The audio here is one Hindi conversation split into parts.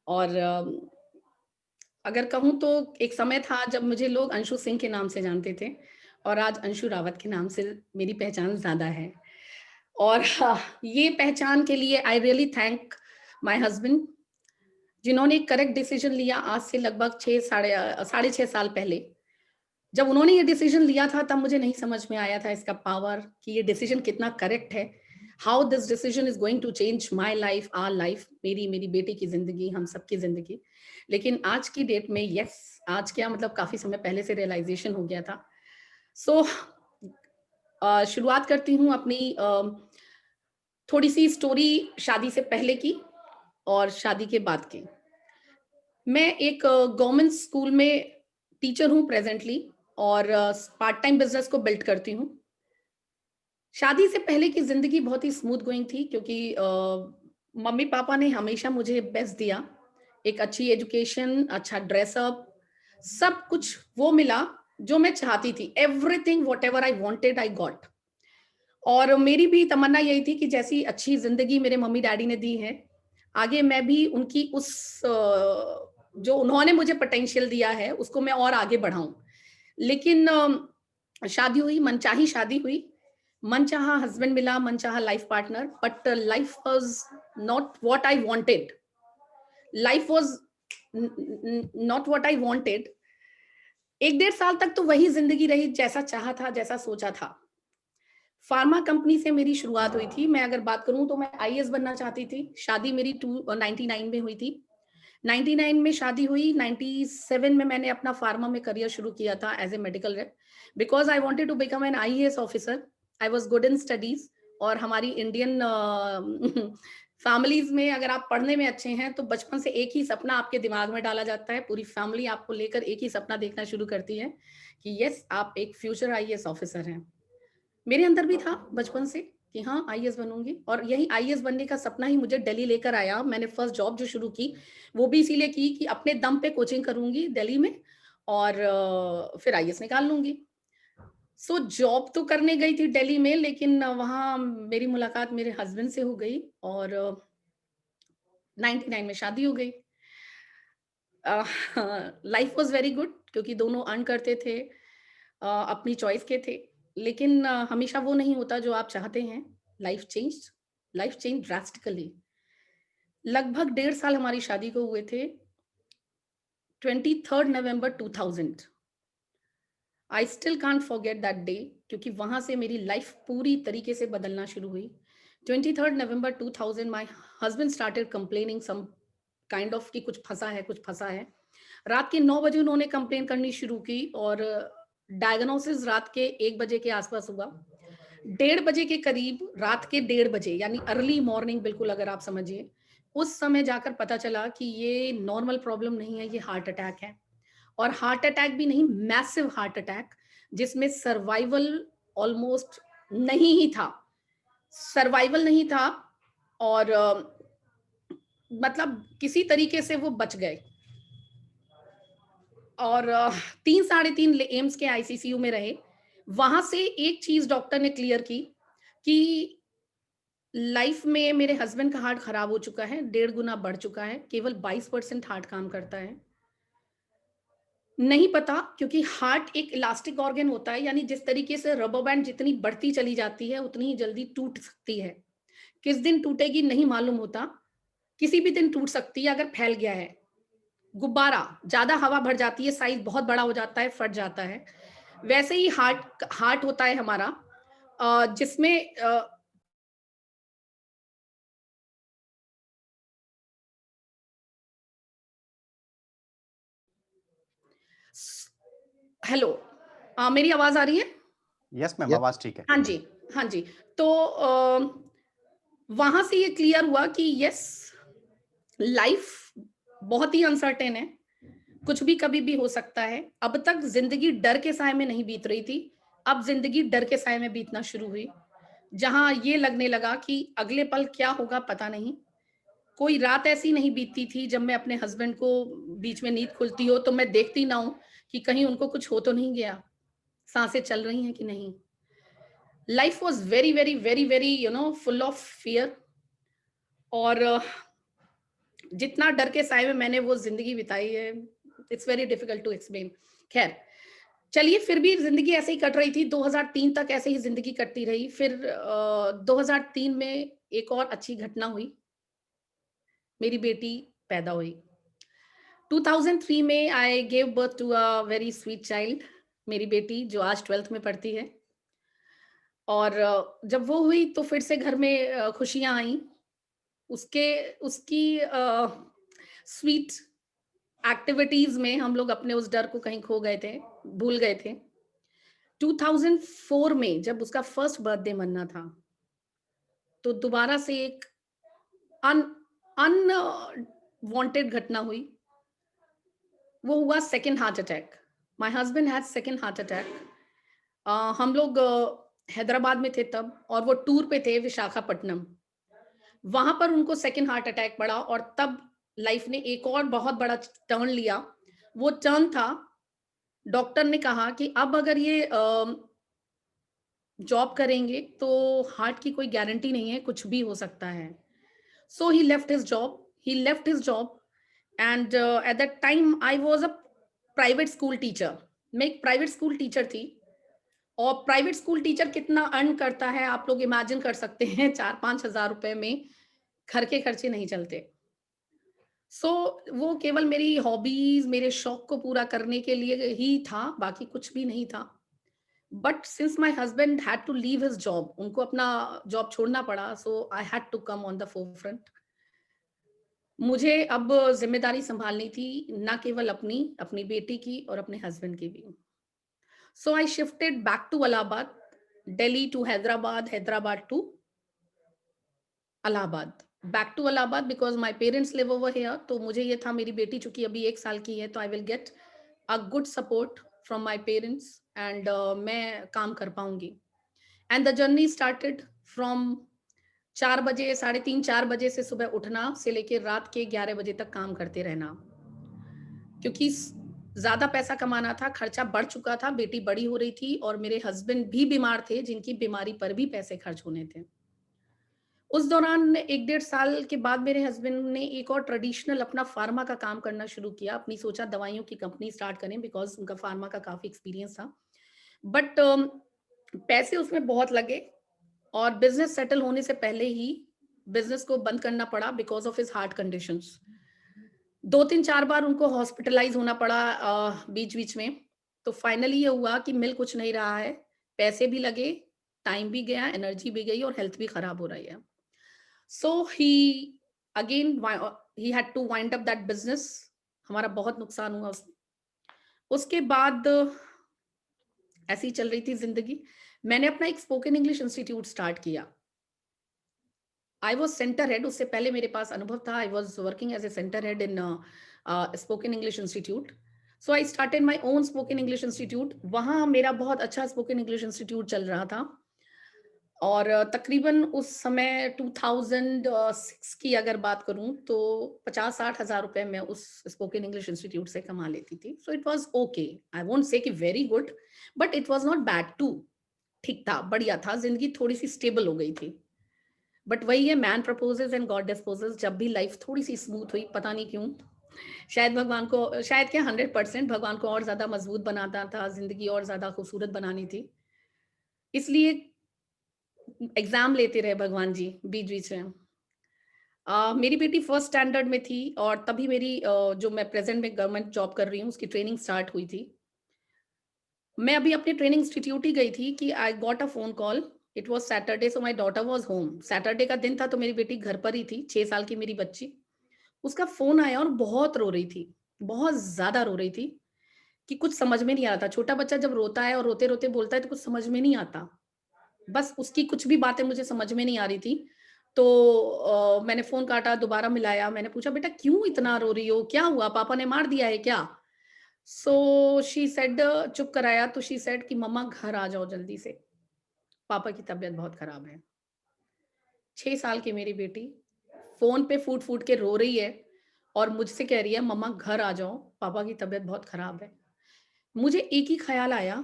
और अगर कहूँ तो एक समय था जब मुझे लोग अंशु सिंह के नाम से जानते थे और आज अंशु रावत के नाम से मेरी पहचान ज़्यादा है। और ये पहचान के लिए I really thank my husband, जिन्होंने एक करेक्ट डिसीजन लिया आज से लगभग 6 साढ़े 6 साल पहले। जब उन्होंने ये डिसीजन लिया था तब मुझे नहीं समझ में आया था इसका पावर, कि ये डिसीजन कितना करेक्ट है। How this decision is going to change my life, our life, मेरी बेटी की जिंदगी, हम सबकी जिंदगी। लेकिन आज की डेट में यस, आज क्या मतलब काफी समय पहले से रियलाइजेशन हो गया था। सो शुरुआत करती हूँ अपनी थोड़ी सी स्टोरी शादी से पहले की और शादी के बाद की। मैं एक गवर्नमेंट स्कूल में टीचर हूँ प्रेजेंटली, और पार्ट टाइम बिजनेस को बिल्ड करती हूँ। शादी से पहले की ज़िंदगी बहुत ही स्मूथ गोइंग थी, क्योंकि मम्मी-पापा ने हमेशा मुझे बेस्ट दिया। एक अच्छी एजुकेशन, अच्छा ड्रेसअप, सब कुछ वो मिला जो मैं चाहती थी। Everything whatever I wanted I got. और मेरी भी तमन्ना यही थी कि जैसी अच्छी ज़िंदगी मेरे मम्मी-डैडी ने दी है, आगे मैं भी उनकी जो उन्होंने मुझे पोटेंशियल दिया है, उसको मैं और आगे बढ़ाऊँ। लेकिन शादी हुई, मनचाही शादी हुई, मनचाहा हस्बैंड मिला, मनचाहा life partner, but life was not what I wanted. Life was न न नॉट व्हाट आई वांटेड। 1 डेढ़ साल तक तो वही ज़िंदगी रही जैसा चाहा था, जैसा सोचा था। फार्मा कंपनी से मेरी शुरुआत हुई थी। मैं अगर बात करूँ तो मैं आईएएस बनना चाहती थी। शादी मेरी 99 में हुई थी। 99 में शादी हुई, 97 में मैंने अपना फार्मा में करियर शुरू किया था as a medical rep, because I wanted to become an IAS officer. I was good in studies, और हमारी इंडियन फैमिलीज़ में अगर आप पढ़ने में अच्छे हैं, तो बचपन से एक ही सपना आपके दिमाग में डाला जाता है। पूरी फैमिली आपको लेकर एक ही सपना देखना शुरू करती है कि येस, आप एक फ्यूचर आईएएस ऑफिसर हैं। मेरे अंदर भी था बचपन से कि हाँ, आईएएस बनूँगी, और यही आईएएस बनने का सपना ही मुझे दिल्ली लेकर आया। मैंने फर्स्ट जॉब जो शुरू की, वो भी इसीलिए की कि अपने दम पे कोचिंग करूँगी दिल्ली में, और फिर आईएएस निकाल लूँगी। सो जॉब तो करने गई थी दिल्ली में, लेकिन वहाँ मेरी मुलाकात मेरे हस्बैंड से हो गई, और 99 में शादी हो गई। अ, लाइफ वाज़ वेरी गुड, क्योंकि दोनों अर्न करते थे, अपनी चॉइस के थे। लेकिन हमेशा वो नहीं होता जो आप चाहते हैं। Life change drastically. लगभग डेढ़ साल हमारी शादी को हुए थे। 23 November 2000, I still can't forget that day, क्योंकि वहां से मेरी लाइफ पूरी तरीके से बदलना शुरू हुई। 23 November 2000 my husband started complaining some kind of कि कुछ फंसा है, कुछ फंसा है। रात के 9 बजे उन्होंने कंप्लेन करनी शुरू की, और डायग्नोसिस रात के 1 बजे के आसपास हुआ। 1:30 बजे के करीब, रात के 1:30 बजे, यानी अर्ली मॉर्निंग बिल्कुल अगर आप समझिए, उस समय जाकर पता चला कि ये नॉर्मल प्रॉब्लम नहीं है, ये हार्ट अटैक है। और हार्ट अटैक भी नहीं, मैसिव हार्ट अटैक, जिसमें सर्वाइवल ऑलमोस्ट नहीं ही था। सर्वाइवल नहीं था, और मतलब किसी तरीके से वो बच गए। और 3 साढ़े 3 ले एम्स के आईसीसीयू में रहे। वहाँ से एक चीज़ डॉक्टर ने क्लियर की कि लाइफ में मेरे हस्बैंड का हार्ट खराब हो चुका है, 1.5 गुना बढ़ चुका है, केवल 22% हार्ट काम करता है। नहीं पता, क्योंकि हार्ट एक इलास्टिक ऑर्गन होता है, यानी जिस तरीके से रबर बैंड जितनी बढ़ती चली जाती है, उतनी ही जल्दी टूट सकती है। किस दिन टूटेगी नहीं मालूम होता, किसी भी दिन टूट सकती है अगर फैल गया है। गुब्बारा, ज़्यादा हवा भर जाती है, साइज़ बहुत बड़ा हो जाता है, फट जाता है। वैसे ही हार्ट हार्ट होता है हमारा, जिसमें स हेलो, मेरी आवाज़ आ रही है? यस मैम, यस, आवाज़ ठीक है। हाँ जी, हाँ जी। तो वहाँ से ये क्लियर हुआ कि यस, लाइफ़ बहुत ही अनसर्टेन है, कुछ भी कभी भी हो सकता है। अब तक ज़िंदगी डर के साए में नहीं बीत रही थी, अब ज़िंदगी डर के साए में बीतना शुरू हुई। जहाँ ये लगने लगा कि अगले पल क्या होगा पता नहीं। कोई रात ऐसी नहीं बीतती थी जब मैं अपने हस्बैंड को, बीच में नींद खुलती हो तो मैं देखती ना हूँ कि कहीं उनको कुछ हो तो नहीं गया, सांसें चल रही हैं कि नहीं। Life was very very very very full of fear. और जितना डर के साए में मैंने वो ज़िंदगी बिताई है, it's very difficult to explain. ख़ैर, चलिए फिर भी ज़िंदगी ऐसे ही कट रही थी, 2003 तक ऐसे ही ज़िंदगी कटती रही। फिर 2003 में एक और अच्छी घटना हुई, मेरी बेटी पैदा हुई। 2003 में I give birth to a very sweet child, मेरी बेटी जो आज 12th में पढ़ती है। और जब वो हुई तो फिर से घर में खुशियाँ आईं। उसके उसकी स्वीट एक्टिविटीज़ में हम लोग अपने उस डर को कहीं खो गए थे, भूल गए थे। 2004 में जब उसका फर्स्ट बर्थडे मनना था, तो दोबारा से एक अन अनवांटेड घटना हुई। वो हुआ second heart attack. My husband had second heart attack. हम लोग हैदराबाद में थे तब और वो टूर पे थे विशाखापट्टनम। वहाँ पर उनको सेकंड हार्ट अटैक पड़ा और तब लाइफ ने एक और बहुत बड़ा टर्न लिया। वो टर्न था, डॉक्टर ने कहा कि अब अगर ये जॉब करेंगे तो हार्ट की कोई गारंटी नहीं है, कुछ भी हो सकता है। So he left his job and at that time I was a private school teacher. मैं एक प्राइवेट स्कूल टीचर थी और प्राइवेट स्कूल टीचर कितना अर्न करता है आप लोग इमेजिन कर सकते हैं। 4-5 हज़ार रुपए में घर के खर्चे नहीं चलते। सो वो केवल मेरी हॉबीज़, मेरे शौक को पूरा करने के लिए ही था, बाकी कुछ भी नहीं था। But since my husband had to leave his job, उनको अपना जॉब छोड़ना पड़ा, so I had to come on the forefront. मुझे अब ज़िम्मेदारी सँभालनी थी, ना केवल अपनी, अपनी बेटी की और अपने हस्बैंड की भी। So I shifted back to Allahabad, Delhi to Hyderabad, Hyderabad to Allahabad. Back to Allahabad because my parents live over here, तो मुझे ये था मेरी बेटी चूँकि अभी 1 साल की है, तो I will get a good support from my parents and मैं काम कर पाऊँगी। And the journey started from 4 बजे, साढ़े 3-4 बजे से सुबह उठना से लेके रात के 11 बजे तक काम करते रहना। क्योंकि ज़्यादा पैसा कमाना था, खर्चा बढ़ चुका था, बेटी बड़ी हो रही थी और मेरे हस्बैंड भी बीमार थे, जिनकी बीमारी पर भी पैसे खर्च होने थे। उस दौरान 1 डेढ़ साल के बाद मेरे हस्बैंड ने एक और ट्रेडिशनल अपना फार्मा का काम करना शुरू किया। अपनी सोचा दवाइयों की कंपनी स्टार्ट करें बिकॉज़ उनका फार्मा का काफ़ी एक्सपीरियंस था। बट पैसे उसमें बहुत लगे और बिज़नेस सेटल होने से पहले ही बिज़नेस को बंद करना पड़ा because of his heart conditions. 2-3-4 बार उनको हॉस्पिटलाइज़ होना पड़ा बीच-बीच में। तो फाइनली ये हुआ कि मिल कुछ नहीं रहा है, पैसे भी लगे, टाइम भी गया, एनर्जी भी गई और हेल्थ भी खराब हो रही है। So he again he had to wind up that business. हमारा बहुत नुकसान हुआ उसके बाद ऐसे ही चल रही थी ज़िंदगी। मैंने अपना एक स्पोकन इंग्लिश इंस्टीट्यूट स्टार्ट किया। आई वाज़ सेंटर हेड, उससे पहले मेरे पास अनुभव था। I was working as a centre head in spoken English institute. So I started my own spoken English institute. वहाँ मेरा बहुत अच्छा स्पोकन इंग्लिश इंस्टीट्यूट चल रहा था और तकरीबन उस समय 2006 की अगर बात करूँ तो 50-60 हज़ार रुपए मैं उस स्पोकन इंग्लिश इंस्टीट्यूट से कमा लेती थी। So it was okay. I won't say कि very good, but it was not bad too. ठीक था, बढ़िया था, ज़िंदगी थोड़ी-सी स्टेबल हो गई थी। बट वही है, man proposes and God disposes. जब भी लाइफ थोड़ी सी स्मूथ हुई, पता नहीं क्यों, शायद भगवान को, शायद क्या 100% भगवान को और ज्यादा मजबूत बनाता था, जिंदगी और ज्यादा खूबसूरत बनानी थी, इसलिए एग्जाम लेते रहे भगवान जी बीच बीच में। मेरी बेटी फर्स्ट स्टैंडर्ड में थी और तभी मेरी जो मैं प्रेजेंट में गवर्नमेंट जॉब कर रही हूँ उसकी ट्रेनिंग स्टार्ट हुई थी। मैं अभी अपने ट्रेनिंग इंस्टीट्यूट ही गई थी कि I got a phone call. It was Saturday, so my daughter was home. Saturday का दिन था तो मेरी बेटी घर पर ही थी, 6 साल की मेरी बच्ची। उसका फ़ोन आया और बहुत रो रही थी, बहुत ज़्यादा रो रही थी कि कुछ समझ में नहीं आ रहा था। छोटा बच्चा जब रोता है और रोते-रोते बोलता है तो कुछ समझ में नहीं आता। बस उसकी कुछ भी बातें मुझे समझ में नहीं आ रही थी। तो मैंने फ़ोन काटा, दोबारा मिलाया, मैंने पूछा, "बेटा क्यों इतना रो रही हो? क्या हुआ? पापा ने मार दिया है क्या?" सो शी सेड, चुप कराया तो शी सेड कि मम्मा घर आ जाओ जल्दी से, पापा की तबीयत बहुत खराब है। 6 साल की मेरी बेटी फ़ोन पे फूट-फूट के रो रही है और मुझसे कह रही है, मम्मा घर आ जाओ, पापा की तबीयत बहुत खराब है। मुझे एक ही ख़्याल आया,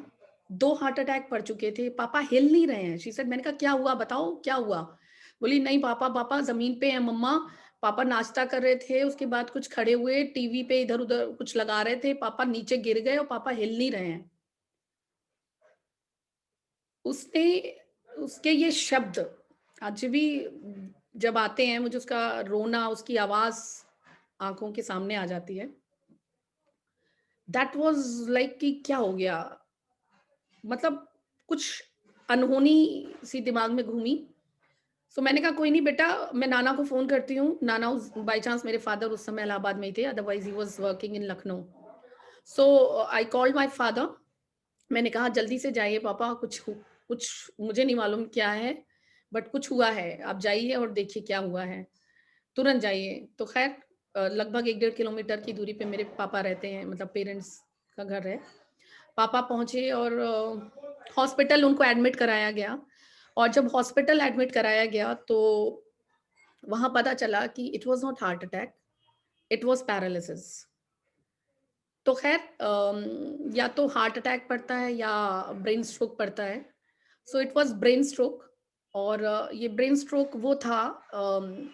2 हार्ट अटैक पड़ चुके थे, पापा हिल नहीं रहे हैं। शी सेड, मैंने कहा क्या हुआ बताओ क्या हुआ? बोली नहीं पापा, पापा ज़मीन पे हैं मम्मा, पापा नाश्ता कर रहे थे, उसके बाद कुछ खड़े हुए, टीवी पे इधर-उधर कुछ लगा रहे थे, पापा नीचे गिर गए और पापा हिल नहीं रहे हैं। उसने उसके ये शब्द आज भी जब आते हैं, मुझे उसका रोना, उसकी आवाज़ आँखों के सामने आ जाती है। दैट वाज़ लाइक कि क्या हो गया? मतलब कुछ अनहोनी सी दिमाग में घूमी। सो मैंने कहा कोई नहीं बेटा, मैं नाना को फ़ोन करती हूँ। नाना उस बाय चांस मेरे फादर उस समय इलाहाबाद में ही थे, otherwise he was working in Lucknow. So I called my father. मैंने कहा जल्दी से जाइए पापा, कुछ मुझे नहीं मालूम क्या है, बट कुछ हुआ है। आप जाइए और देखिए क्या हुआ है। तुरंत जाइए। तो ख़ैर लगभग 1 डेढ़ किलोमीटर की दूरी पे मेरे पापा रहते हैं, मतलब पेरेंट्स का घर है। पापा पहुँचे और हॉस्पिटल उनको एडमिट कराया गया, और जब हॉस्पिटल एडमिट कराया गया तो वहाँ पता चला कि it was not heart attack, it was paralysis. तो ख़ैर या तो हार्ट अटैक पड़ता है या ब्रेन स्ट्रोक पड़ता है। सो इट वाज़ ब्रेन स्ट्रोक। और ये ब्रेन स्ट्रोक वो था अम,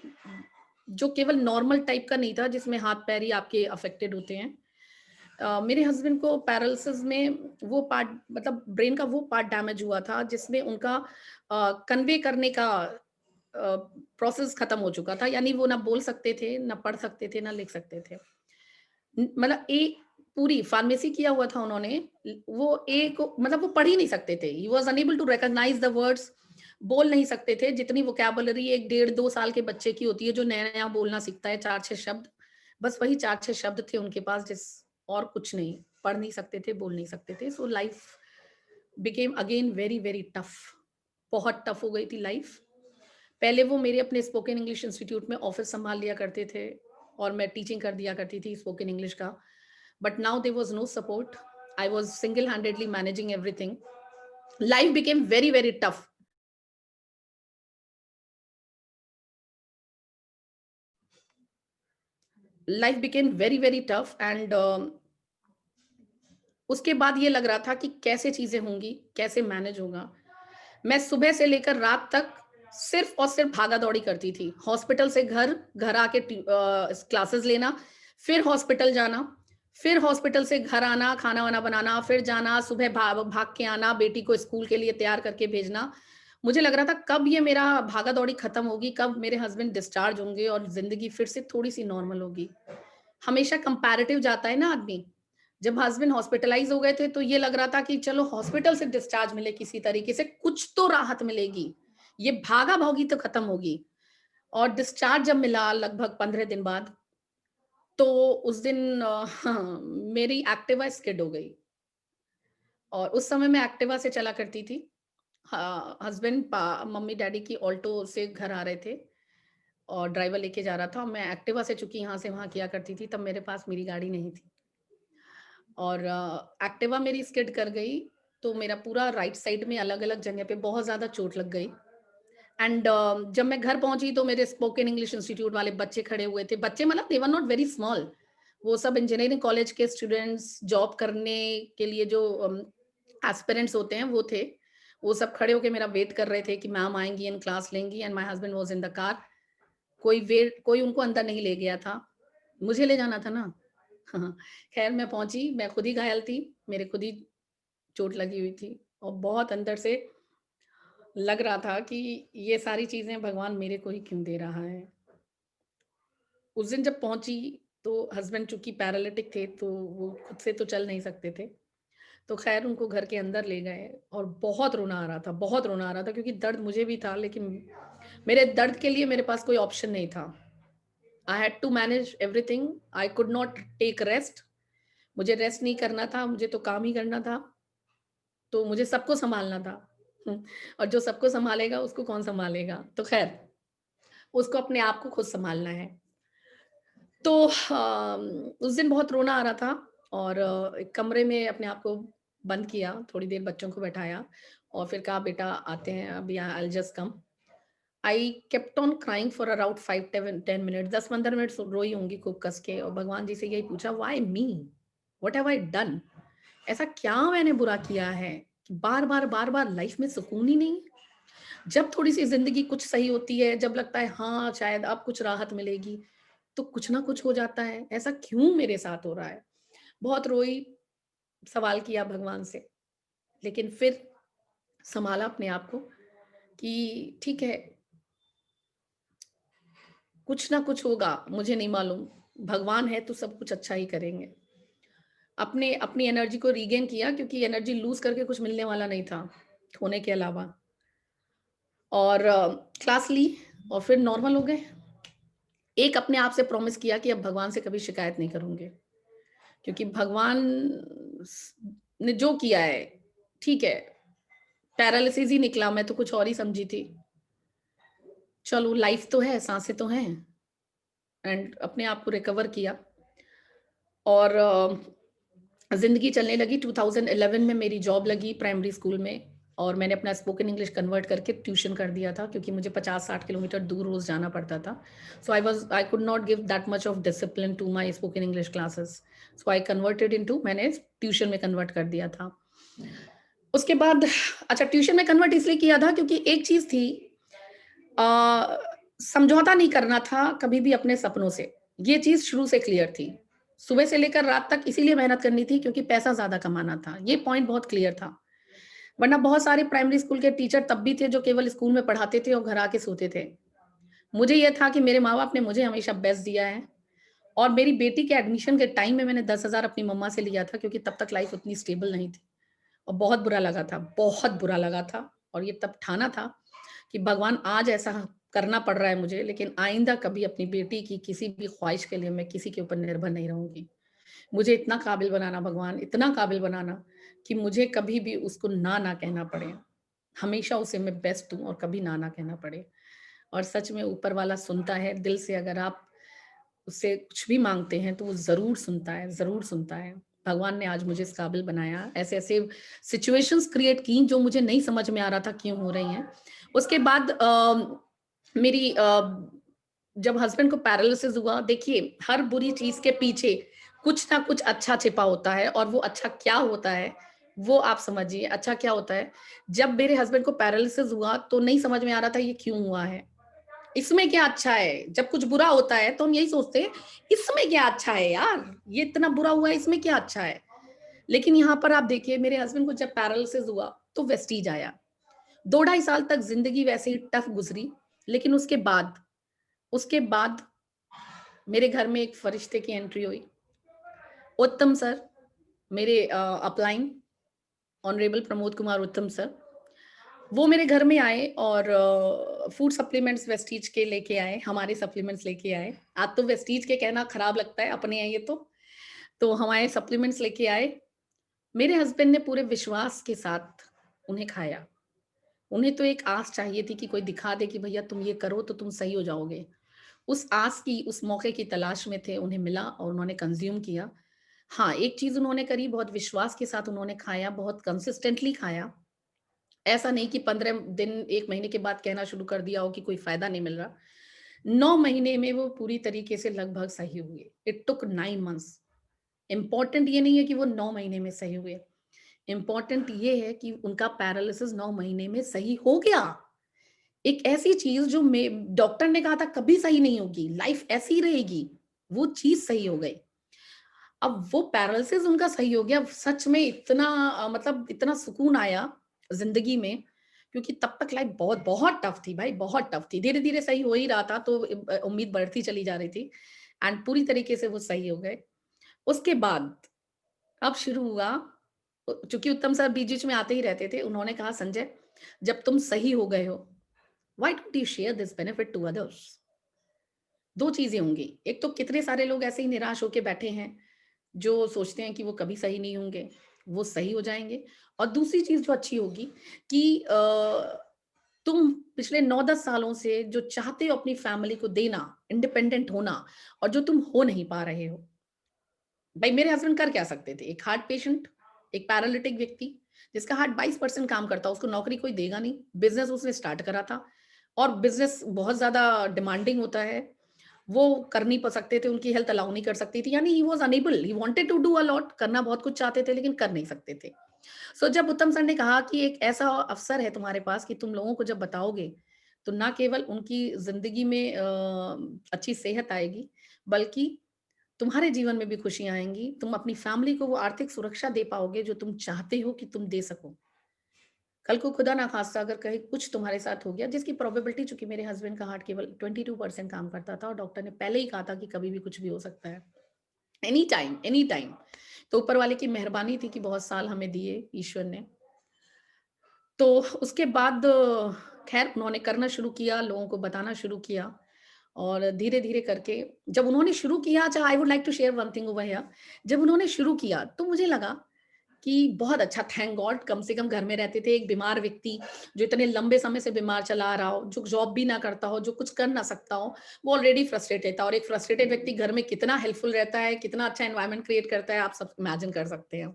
जो केवल नॉर्मल टाइप का नहीं था जिसमें हाथ-पैर ही आपके अफ़ेक्टेड होते हैं। मेरे हस्बैंड को पैरालिसिस में वो पार्ट, मतलब ब्रेन का वो पार्ट डैमेज हुआ था जिसमें उनका कन्वे करने का प्रोसेस खत्म हो चुका था। यानी वो ना बोल सकते थे, ना पढ़ सकते थे, ना लिख सकते थे। मतलब एक पूरी फार्मेसी किया हुआ था उन्होंने। वो एक मतलब वो पढ़ ही नहीं सकते थे। He was unable to recognize the words, बोल नहीं सकते थे। जितनी वोकैब्युलरी एक डेढ़ 2 साल के बच्चे की होती है जो नया-नया बोलना सीखता है, 4-6 शब्द, बस वही 4-6 शब्द थे उनके पास, और कुछ नहीं। पढ़ नहीं सकते थे, बोल नहीं सकते थे। So life became again very, very tough. बहुत टफ हो गई थी लाइफ। पहले वो मेरे अपने स्पोकन इंग्लिश इंस्टीट्यूट में ऑफ़िस सँभाल लिया करते थे और मैं टीचिंग कर दिया करती थी स्पोकन इंग्लिश का। But now there was no support. I was single handedly managing everything. Life became very, very tough. Life became very, very tough and उसके बाद ये लग रहा था कि कैसे चीज़ें होंगी, कैसे मैनेज होगा। मैं सुबह से लेकर रात तक सिर्फ़ और सिर्फ़ भागा-दौड़ी करती थी। हॉस्पिटल से घर, घर आके क्लासेस लेना, फिर हॉस्पिटल जाना, फिर हॉस्पिटल से घर आना, खाना-वाना बनाना, फिर जाना, सुबह भाग भाग के आना, बेटी को स्कूल के लिए तैयार करके भेजना। मुझे लग रहा था कब ये मेरा भागा-दौड़ी खत्म होगी, कब मेरे हस्बैंड डिस्चार्ज होंगे और ज़िंदगी फिर से थोड़ी-सी नॉर्मल होगी। हमेशा कंपैरेटिव जाता है ना आदमी। जब हस्बैंड हॉस्पिटलाइज़ हो गए थे, तो ये लग रहा था कि चलो हॉस्पिटल से डिस्चार्ज मिले किसी तरीके से, कुछ तो राहत मिलेगी। ये भागा-भौगी तो खत्म होगी। और डिस्चार्ज जब मिला लगभग 15 दिन बाद, तो उस दिन हाँ, मेरी एक्टिवा स्किड हो गई और उस समय मैं एक्टिवा से चला करती थी। हस्बैंड मम्मी-डैडी की ऑल्टो से घर आ रहे थे और ड्राइवर लेके जा रहा था और मैं एक्टिवा से चूँकि यहाँ से वहाँ किया करती थी, तब मेरे पास मेरी गाड़ी नहीं थी। और एक्टिवा मेरी स्किड कर गई, तो मेरा पूरा राइट साइड में अलग-अलग जगह पे बहुत ज़्यादा चोट लग गई। एंड जब मैं घर पहुँची तो मेरे स्पोकन इंग्लिश इंस्टीट्यूट वाले बच्चे खड़े हुए थे। बच्चे मतलब दे वर नॉट वेरी स्मॉल। वो सब इंजीनियरिंग कॉलेज के स्टूडेंट्स, जॉब करने के लिए जो एस्पिरेंट्स होते हैं वो थे। वो सब खड़े होके मेरा वेट कर रहे थे कि मैम आएँगी एंड क्लास लेंगी, and my husband was in the car. कोई उनको अंदर नहीं ले गया था। मुझे ले जाना था ना। हाँ, ख़ैर मैं पहुँची, मैं खुद ही घायल थी, मेरे खुद ही चोट लगी हुई थी और बहुत अंदर से लग रहा था कि ये सारी चीज़ें भगवान मेरे को ही क्यों दे रहा है। उस दिन जब पहुँची तो हस्बैंड चूँकि पैरालिटिक थे, तो वो खुद से तो चल नहीं सकते थे। तो ख़ैर उनको घर के अंदर ले गए और बहुत रोना आ रहा था, बहुत रोना आ रहा था क्योंकि दर्द मुझे भी था, लेकिन मेरे दर्द के लिए मेरे पास कोई ऑप्शन नहीं था। I had to manage everything, I could not take rest. मुझे रेस्ट नहीं करना था, मुझे तो काम ही करना था। तो मुझे सबको सँभालना था। और जो सबको सँभालेगा उसको कौन सँभालेगा? तो ख़ैर, उसको अपने आप को खुद सँभालना है। तो उस दिन बहुत रोना आ रहा था और एक कमरे में अपने आप को बंद किया, थोड़ी देर बच्चों को बैठाया और फिर कहा बेटा आते हैं अभी, I will just come. I kept on crying for around 5 टेवन 10 minutes, 10-15 minute रोई होंगी खूब कस के और भगवान जी से यही पूछा, why me? What have I done? ऐसा क्या मैंने बुरा किया है कि बार-बार लाइफ में सुकून ही नहीं? जब थोड़ी-सी ज़िंदगी कुछ सही होती है, जब लगता है हाँ, शायद अब कुछ राहत मिलेगी, तो कुछ ना कुछ हो जाता है। ऐसा क्यों मेरे साथ हो रहा है? बहुत रोई, सवाल किया भगवान से, लेकिन फिर सँभाला अपने आप को कि ठीक है, कुछ ना कुछ होगा, मुझे नहीं मालूम। भगवान है तो सब कुछ अच्छा ही करेंगे। अपने अपनी एनर्जी को रीगेन किया क्योंकि एनर्जी लूज़ करके कुछ मिलने वाला नहीं था, खोने के अलावा। और क्लास ली और फिर नॉर्मल हो गए। एक अपने आप से प्रॉमिस किया कि अब भगवान से कभी शिकायत नहीं करूँगी, क्योंकि भगवान स ने जो किया है, ठीक है, पैरालिसिस ही निकला, मैं तो कुछ और ही समझी थी। चलो लाइफ तो है, साँसें तो हैं एंड अपने आप को रिकवर किया और ज़िंदगी चलने लगी। 2011 में मेरी जॉब लगी प्राइमरी स्कूल में और मैंने अपना स्पोकन इंग्लिश कन्वर्ट करके ट्यूशन कर दिया था क्योंकि मुझे 50-60 किलोमीटर दूर रोज़ जाना पड़ता था। So I could not give that much of discipline to my spoken English classes. So I converted into मैंने ट्यूशन में कन्वर्ट कर दिया था। उसके बाद अच्छा ट्यूशन में कन्वर्ट इसलिए किया था क्योंकि एक चीज़ थी अ, समझौता नहीं करना था कभी भी अपने सपनों से। ये चीज़ शुरू से क्लियर थी। सुबह से लेकर रात तक इसीलिए मेहनत करनी थी क्योंकि पैसा ज़्यादा कमाना था। ये पॉइंट बहुत क्लियर था। वरना बहुत सारे प्राइमरी स्कूल के टीचर तब भी थे जो केवल स्कूल में पढ़ाते थे और घर आके सोते थे। मुझे ये था कि मेरे माँ-बाप ने मुझे हमेशा बेस्ट दिया है और मेरी बेटी के एडमिशन के टाइम में मैंने 10,000 अपनी मम्मा से लिया था क्योंकि तब तक लाइफ़ उतनी स्टेबल नहीं थी और बहुत बुरा लगा था, बहुत बुरा लगा था और ये तब ठाना था कि भगवान आज ऐसा करना पड़ रहा है मुझे, लेकिन आइंदा कभी अपनी बेटी की किसी भी ख्वाहिश के लिए मैं किसी के ऊपर निर्भर नहीं रहूँगी। मुझे इतना काबिल बनाना भगवान, इतना काबिल बनाना कि मुझे कभी भी उसको ना कहना पड़े। हमेशा उसे मैं बेस्ट दूँ और कभी ना कहना पड़े। और सच में ऊपर वाला सुनता है, दिल से अगर आप उससे कुछ भी माँगते हैं, तो वो ज़रूर सुनता है, ज़रूर सुनता है। भगवान ने आज मुझे इस काबिल बनाया, ऐसे-ऐसे सिचुएशंस क्रिएट की जो मुझे नहीं समझ में आ रहा था क्यों हो रही हैं। उसके बाद मेरी जब हस्बैंड को पैरालिसिस हुआ, देखिए हर बुरी चीज़ के पीछे कुछ ना कुछ अच्छा छिपा होता है और वो अच्छा क्या होता है, वो आप समझिए। अच्छा क्या होता है, जब मेरे हस्बैंड को पैरालिसिस हुआ, तो नहीं समझ में आ रहा था ये क्यों हुआ है? इसमें क्या अच्छा है? जब कुछ बुरा होता है, तो हम यही सोचते हैं, इसमें क्या अच्छा है यार? ये इतना बुरा हुआ है, इसमें क्या अच्छा है? लेकिन यहाँ पर आप देखिए मेरे हस्बैंड को जब पैरालिसिस हुआ, तो वेस्टीज आया। 2 ढाई साल तक ज़िंदगी वैसे ही टफ गुज़री, लेकिन उसके बाद मेरे घर में एक फरिश्ते की एंट्री हुई। उत्तम सर, मेरे अपलाइन ऑनरेबल प्रमोद कुमार उत्तम सर, वो मेरे घर में आए और फूड सप्लीमेंट्स वेस्टीज के लेके आए, हमारे सप्लीमेंट्स लेके आए। आज तो वेस्टीज के कहना खराब लगता है, अपने हैं ये तो। तो हमारे सप्लीमेंट्स लेके आए। मेरे हस्बैंड ने पूरे विश्वास के साथ उन्हें खाया। उन्हें तो एक आस चाहिए थी कि कोई दिखा दे कि भैया तुम ये करो तो तुम सही हो जाओगे। उस आस की, उस मौके की तलाश में थे, उन्हें मिला और उन्होंने कंज़्यूम किया। हाँ, एक चीज़ उन्होंने करी, बहुत विश्वास के साथ उन्होंने खाया, बहुत कंसिस्टेंटली खाया। ऐसा नहीं कि 15 दिन, 1 महीने के बाद कहना शुरू कर दिया हो कि कोई फ़ायदा नहीं मिल रहा। 9 महीने में वो पूरी तरीके से लगभग सही हुए। It took 9 months. इम्पोर्टेंट ये नहीं है कि वो 9 महीने में सही हुए। इम्पोर्टेंट ये है कि उनका पैरालिसिस 9 महीने में सही हो गया। एक ऐसी चीज़ जो डॉक्टर ने कहा था कभी सही नहीं होगी, लाइफ़ ऐसी ही रहेगी, वो चीज़ सही हो गई। अब वो पैरालिसिस उनका सही हो गया, सच में इतना मतलब इतना सुकून आया ज़िंदगी में, क्योंकि तब तक लाइफ़ बहुत बहुत टफ़ थी भाई, बहुत टफ़ थी। धीरे-धीरे सही हो ही रहा था तो उम्मीद बढ़ती चली जा रही थी एंड पूरी तरीके से वो सही हो गए। उसके बाद अब शुरू हुआ चूँकि उत्तम सर बीच-बीच में आते ही रहते थे, उन्होंने कहा संजय जब तुम सही हो गए हो, why don't you share this benefit to others? 2 चीज़ें होंगी, एक तो कितने सारे लोग ऐसे ही निराश होके बैठे हैं, जो सोचते हैं कि वो कभी सही नहीं होंगे, वो सही हो जाएँगे और दूसरी चीज़ जो अच्छी होगी कि तुम पिछले 9-10 सालों से जो चाहते हो अपनी फैमिली को देना, इंडिपेंडेंट होना और जो तुम हो नहीं पा रहे हो। भाई मेरे हस्बैंड कर क्या सकते थे? एक हार्ट पेशेंट, एक पैरालिटिक व्यक्ति, जिसका हार्ट 22% काम करता, उसको नौकरी कोई देगा नहीं। बिज़नेस उसने स्टार्ट करा था और बिज़नेस बहुत ज़्यादा डिमांडिंग होता है। वो कर नहीं प सकते थे, उनकी हेल्थ अलाउ नहीं कर सकती थी, यानी he was unable, he wanted to do a lot, करना बहुत कुछ चाहते थे लेकिन कर नहीं सकते थे। सो जब उत्तम सर ने कहा कि एक ऐसा अवसर है तुम्हारे पास कि तुम लोगों को जब बताओगे, तो ना केवल उनकी ज़िंदगी में अच्छी सेहत आएगी, बल्कि तुम्हारे जीवन में भी खुशियाँ आएँगी। तुम अपनी फैमिली को वो आर्थिक सुरक्षा दे पाओगे जो तुम चाहते हो कि तुम दे सको। कल को खुदा ना ख़ास्ता अगर कहीं कुछ तुम्हारे साथ हो गया, जिसकी प्रोबेबिलिटी, चूँकि मेरे हस्बैंड का हार्ट केवल 22% काम करता था और डॉक्टर ने पहले ही कहा था कि कभी भी कुछ भी हो सकता है। Any time, any time. तो ऊपर वाले की मेहरबानी थी कि बहुत साल हमें दिए ईश्वर ने। तो उसके बाद ख़ैर उन्होंने करना शुरू किया, लोगों को बताना शुरू किया और धीरे-धीरे करके जब उन्होंने शुरू किया, अच्छा, I would like to share one thing over here. जब उन्होंने शुरू किया तो मुझे लगा कि बहुत अच्छा, थैंक गॉड, कम से कम घर में रहते थे एक बीमार व्यक्ति, जो इतने लंबे समय से बीमार चला आ रहा हो, जो जॉब भी ना करता हो, जो कुछ कर ना सकता हो, वो ऑलरेडी फ्रस्ट्रेटेड था और एक फ्रस्ट्रेटेड व्यक्ति घर में कितना हेल्पफुल रहता है, कितना अच्छा एनवायरनमेंट क्रिएट करता है, आप सब इमेजिन कर सकते हैं।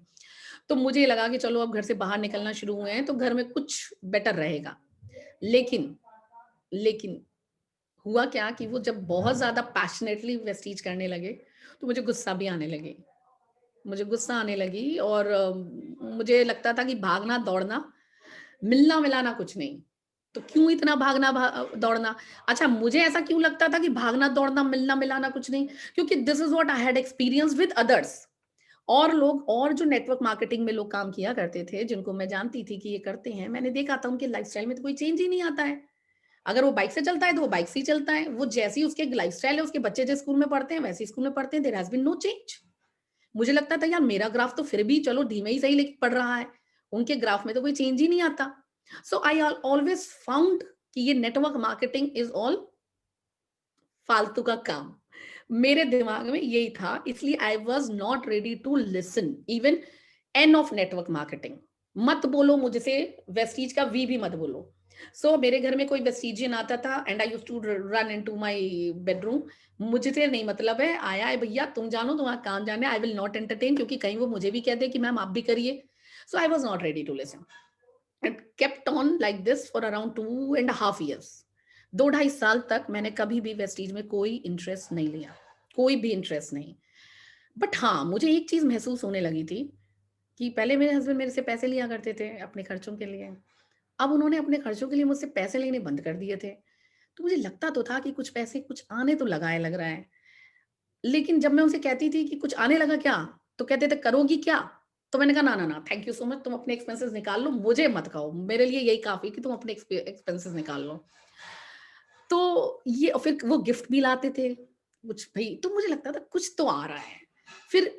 तो मुझे लगा कि चलो अब घर से बाहर निकलना शुरू हुए हैं, तो घर में कुछ बेटर रहेगा। लेकिन लेकिन हुआ क्या कि वो जब बहुत ज़्यादा पैशनेटली वेस्टीज करने लगे, तो मुझे गुस्सा भी आने लगे। मुझे गुस्सा आने लगी और मुझे लगता था कि भागना-दौड़ना, मिलना-मिलाना कुछ नहीं। तो क्यों इतना दौड़ना? अच्छा, मुझे ऐसा क्यों लगता था कि भागना-दौड़ना, मिलना-मिलाना कुछ नहीं? क्योंकि this is what I had experienced with others. और लोग और जो नेटवर्क मार्केटिंग में लोग काम किया करते थे, जिनको मैं जानती थी कि ये करते हैं, मैंने देखा था उनके लाइफ़स्टाइल में तो कोई चेंज ही नहीं आता है। अगर वो बाइक से चलता है, तो वो बाइक से ही चलता है। वो जैसी उसकी लाइफ़स्टाइल है, उसके बच्चे जिस स्कूल में पढ़ते हैं, वैसे ही स्कूल में पढ़ते हैं, there has been no change. मुझे लगता था यार मेरा ग्राफ तो फिर भी चलो धीमे ही सही लेकिन बढ़ रहा है। उनके ग्राफ में तो कोई चेंज ही नहीं आता। सो आई ऑलवेज़ फाउंड कि ये नेटवर्क मार्केटिंग इज़ ऑल फालतू का काम। मेरे दिमाग में यही था, इसलिए I was not ready to listen even an of network marketing. मत बोलो मुझसे वेस्टीज का वी भी मत बोलो। सो मेरे घर में कोई वेस्टीजियन आता था and I used to run into my bedroom. मुझसे नहीं मतलब है, आया है भैया तुम जानो तुम्हारा काम जाने, आई विल नॉट एंटरटेन, क्योंकि कहीं वो मुझे भी कह दे कि मैम आप भी करिए। So I was not ready to listen. It kept on like this for around 2 and half years. 2 ढाई साल तक मैंने कभी भी वेस्टीज में कोई इंटरेस्ट नहीं लिया, कोई भी इंटरेस्ट नहीं। बट हाँ, मुझे एक चीज़ महसूस होने लगी थी कि पहले मेरे हस्बैंड मेरे से पैसे लिया करते थे अपने खर्चों के लिए। अब उन्होंने अपने खर्चों के लिए मुझसे पैसे लेने बंद कर दिए थे। तो मुझे लगता तो था कि कुछ पैसे कुछ आने तो लगा है लग रहा है। लेकिन जब मैं उनसे कहती थी कि कुछ आने लगा क्या? तो कहते थे करोगी क्या? तो मैंने कहा ना, ना, ना, थैंक यू सो मच, तुम अपने एक्सपेंसेस निकाल लो, मुझे मत कहो। मेरे लिए यही काफ़ी है कि तुम अपने एक्सपेंसेस निकाल लो। तो ये और फिर वो गिफ्ट भी लाते थे, कुछ भई तो मुझे लगता था कुछ तो आ रहा है। फिर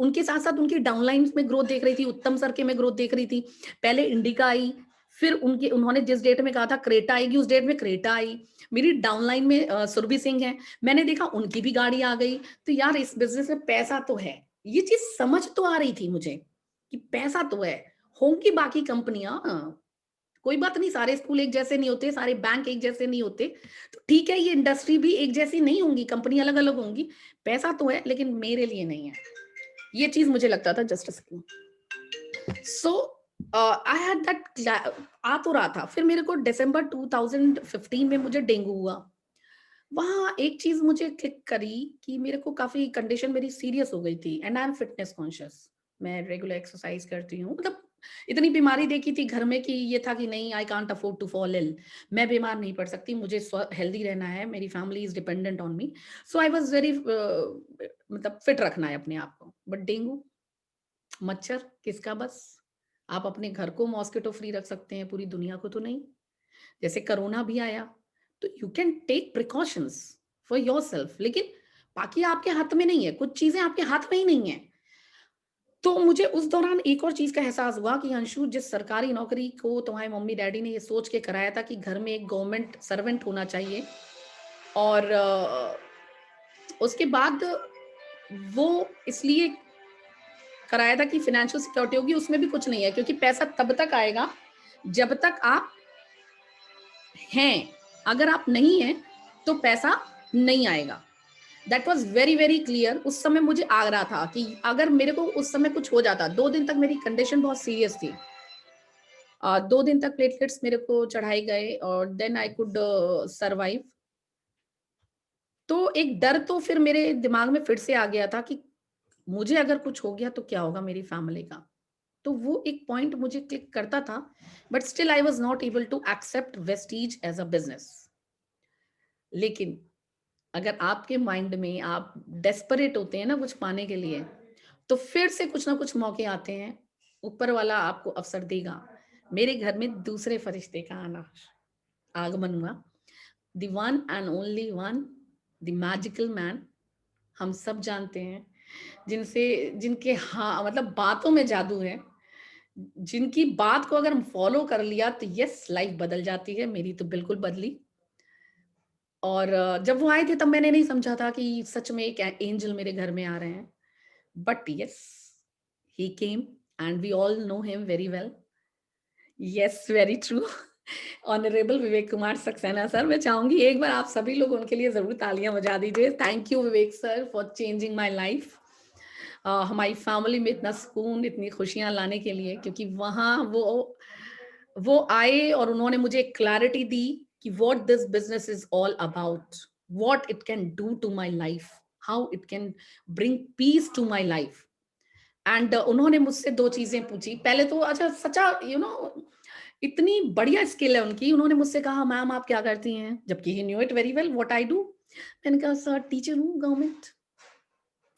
उनके साथ-साथ उनकी डाउनलाइन्स में ग्रोथ देख रही थी, उत्तम सर के में ग्रोथ देख रही थी। पहले इंडिका आई, फिर उन्होंने जिस डेट में कहा था क्रेटा आएगी, उस डेट में क्रेटा आई। मेरी डाउनलाइन में सुरभि सिंह हैं, मैंने देखा उनकी भी गाड़ी आ गई। तो यार इस बिज़नेस में पैसा तो है। ये चीज़ समझ तो आ रही थी मुझे, कि पैसा तो है, होंगी बाकी कंपनियाँ। कोई बात नहीं, सारे स्कूल एक जैसे नहीं होते, सारे बैंक एक जैसे नहीं होते। तो ठीक है, ये इंडस्ट्री भी एक जैसी नहीं होंगी, कंपनी अलग-अलग होंगी। पैसा तो है, लेकिन मेरे लिए नहीं है। ये चीज़ मुझे लगता था just a second. So I had that आ तो रहा था। फिर मेरे को दिसंबर 2015 में मुझे डेंगू हुआ। वहाँ एक चीज़ मुझे क्लिक करी कि मेरे को काफ़ी कंडीशन मेरी सीरियस हो गई थी and I am fitness conscious. मैं रेगुलर एक्सरसाइज करती हूँ। मतलब इतनी बीमारी देखी थी घर में कि ये था कि नहीं, I can't afford to fall ill. मैं बीमार नहीं पड़ सकती, मुझे हेल्दी रहना है, मेरी family is dependent on me. So I was very मतलब फिट रखना है अपने आप को। बट डेंगू, मच्छर किसका बस? आप अपने घर को मॉस्किटो फ्री रख सकते हैं, पूरी दुनिया को तो नहीं। जैसे कोरोना भी आया, तो you can take precautions for yourself, लेकिन बाकी आपके हाथ में नहीं है, कुछ चीज़ें आपके हाथ में ही नहीं है। तो मुझे उस दौरान एक और चीज़ का एहसास हुआ कि अंशु, जिस सरकारी नौकरी को तुम्हारे मम्मी-डैडी ने ये सोच के कराया था कि घर में एक गवर्नमेंट सर्वेंट होना चाहिए और उसके बाद वो इसलिए कराया था कि फाइनेंशियल सिक्योरिटी होगी, उसमें भी कुछ नहीं है, क्योंकि पैसा तब तक आएगा जब तक आप हैं। अगर आप नहीं हैं, तो पैसा नहीं आएगा। That was very, very clear. उस समय मुझे आ रहा था कि अगर मेरे को उस समय कुछ हो जाता, 2 दिन तक मेरी कंडीशन बहुत सीरियस थी। 2 दिन तक प्लेटलेट्स मेरे को चढ़ाए गए और देन आई कुड सर्वाइव। तो एक डर तो फिर मेरे दिमाग में फिर से आ गया था कि मुझे अगर कुछ हो गया तो क्या होगा मेरी फैमिली का? तो वो एक पॉइंट मुझे क्लिक करता था, but still I was not able to accept Vestige as a business. लेकिन अगर आपके माइंड में आप डेस्परेट होते हैं ना कुछ पाने के लिए, तो फिर से कुछ ना कुछ मौके आते हैं, ऊपर वाला आपको अवसर देगा। मेरे घर में दूसरे फरिश्ते का आगमन हुआ। The one and only one, the magical man, हम सब जानते हैं, जिनसे जिनके हाँ, मतलब बातों में जादू है, जिनकी बात को अगर हम फॉलो कर लिया तो यस लाइफ बदल जाती है। मेरी तो बिल्कुल बदली। और जब वो आए थे तब मैंने नहीं समझा था कि सच में एक एंजल मेरे घर में आ रहे हैं। But yes, he came and we all know him very well. Yes, very true. Honourable Vivek Kumar Saxena sir, मैं चाहूंगी एक बार आप सभी लोग उनके लिए जरूर तालियां बजा दीजिए। Thank you Vivek sir for changing my life. हमारी फैमिली में इतना सुकून, इतनी खुशियां लाने के लिए, क्योंकि वहाँ वो आए और उन्होंने मुझे क्लैरिटी दी कि what this business is all about, what it can do to my life, how it can bring peace to my life. And उन्होंने मुझसे 2 चीज़ें पूछी। पहले तो अच्छा सच्चा इतनी बढ़िया स्किल है उनकी। उन्होंने मुझसे कहा, "मैम आप क्या करती हैं?" जबकि he knew it very well what I do. मैंने कहा, "सर टीचर हूँ गवर्नमेंट।"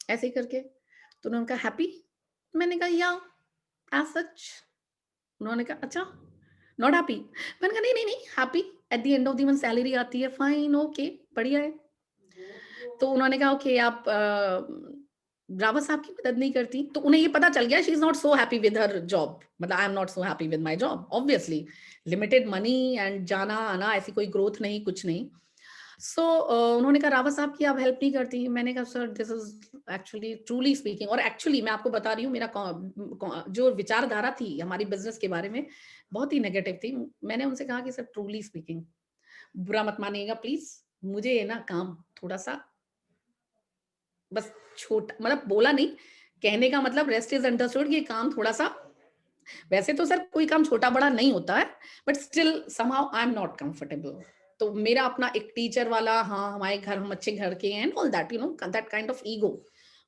ऐसे ही करके। तो उन्होंने कहा, "हैप्पी?" मैंने कहा, "या एज़ सच।" उन्होंने कहा, "अच्छा, नॉट हैप्पी?" मैंने कहा, "नहीं, नहीं, नहीं, happy. At the end of the month salary आती है, फाइन, ओके, बढ़िया है।" तो उन्होंने कहा, "ओके, आप रावत साहब की मदद नहीं करती?" तो उन्हें ये पता चल गया she is not so happy with her job. मतलब I am not so happy with my job, obviously. Limited money and जाना-आना, ऐसी कोई ग्रोथ नहीं, कुछ नहीं। सो उन्होंने कहा, "रावत साहब की आप हेल्प नहीं करती?" मैंने कहा, "sir this is actually truly speaking." और एक्चुअली मैं आपको बता रही हूँ, मेरा जो विचारधारा थी हमारी बिज़नेस के बारे में, बहुत ही नेगेटिव थी। मैंने उनसे कहा कि, "सर ट्रूली स्पीकिंग, बुरा मत मानिएगा प्लीज़, मुझे ये ना काम थोड़ा-सा बस छोटा, मतलब बोला नहीं, कहने का मतलब रेस्ट इज़ अंडरस्टूड, ये काम थोड़ा-सा, वैसे तो सर कोई काम छोटा-बड़ा नहीं होता है, but still somehow I am not comfortable." तो मेरा अपना एक टीचर वाला, हाँ, हमारे घर, हम अच्छे घर के हैं and all that, that kind of ego,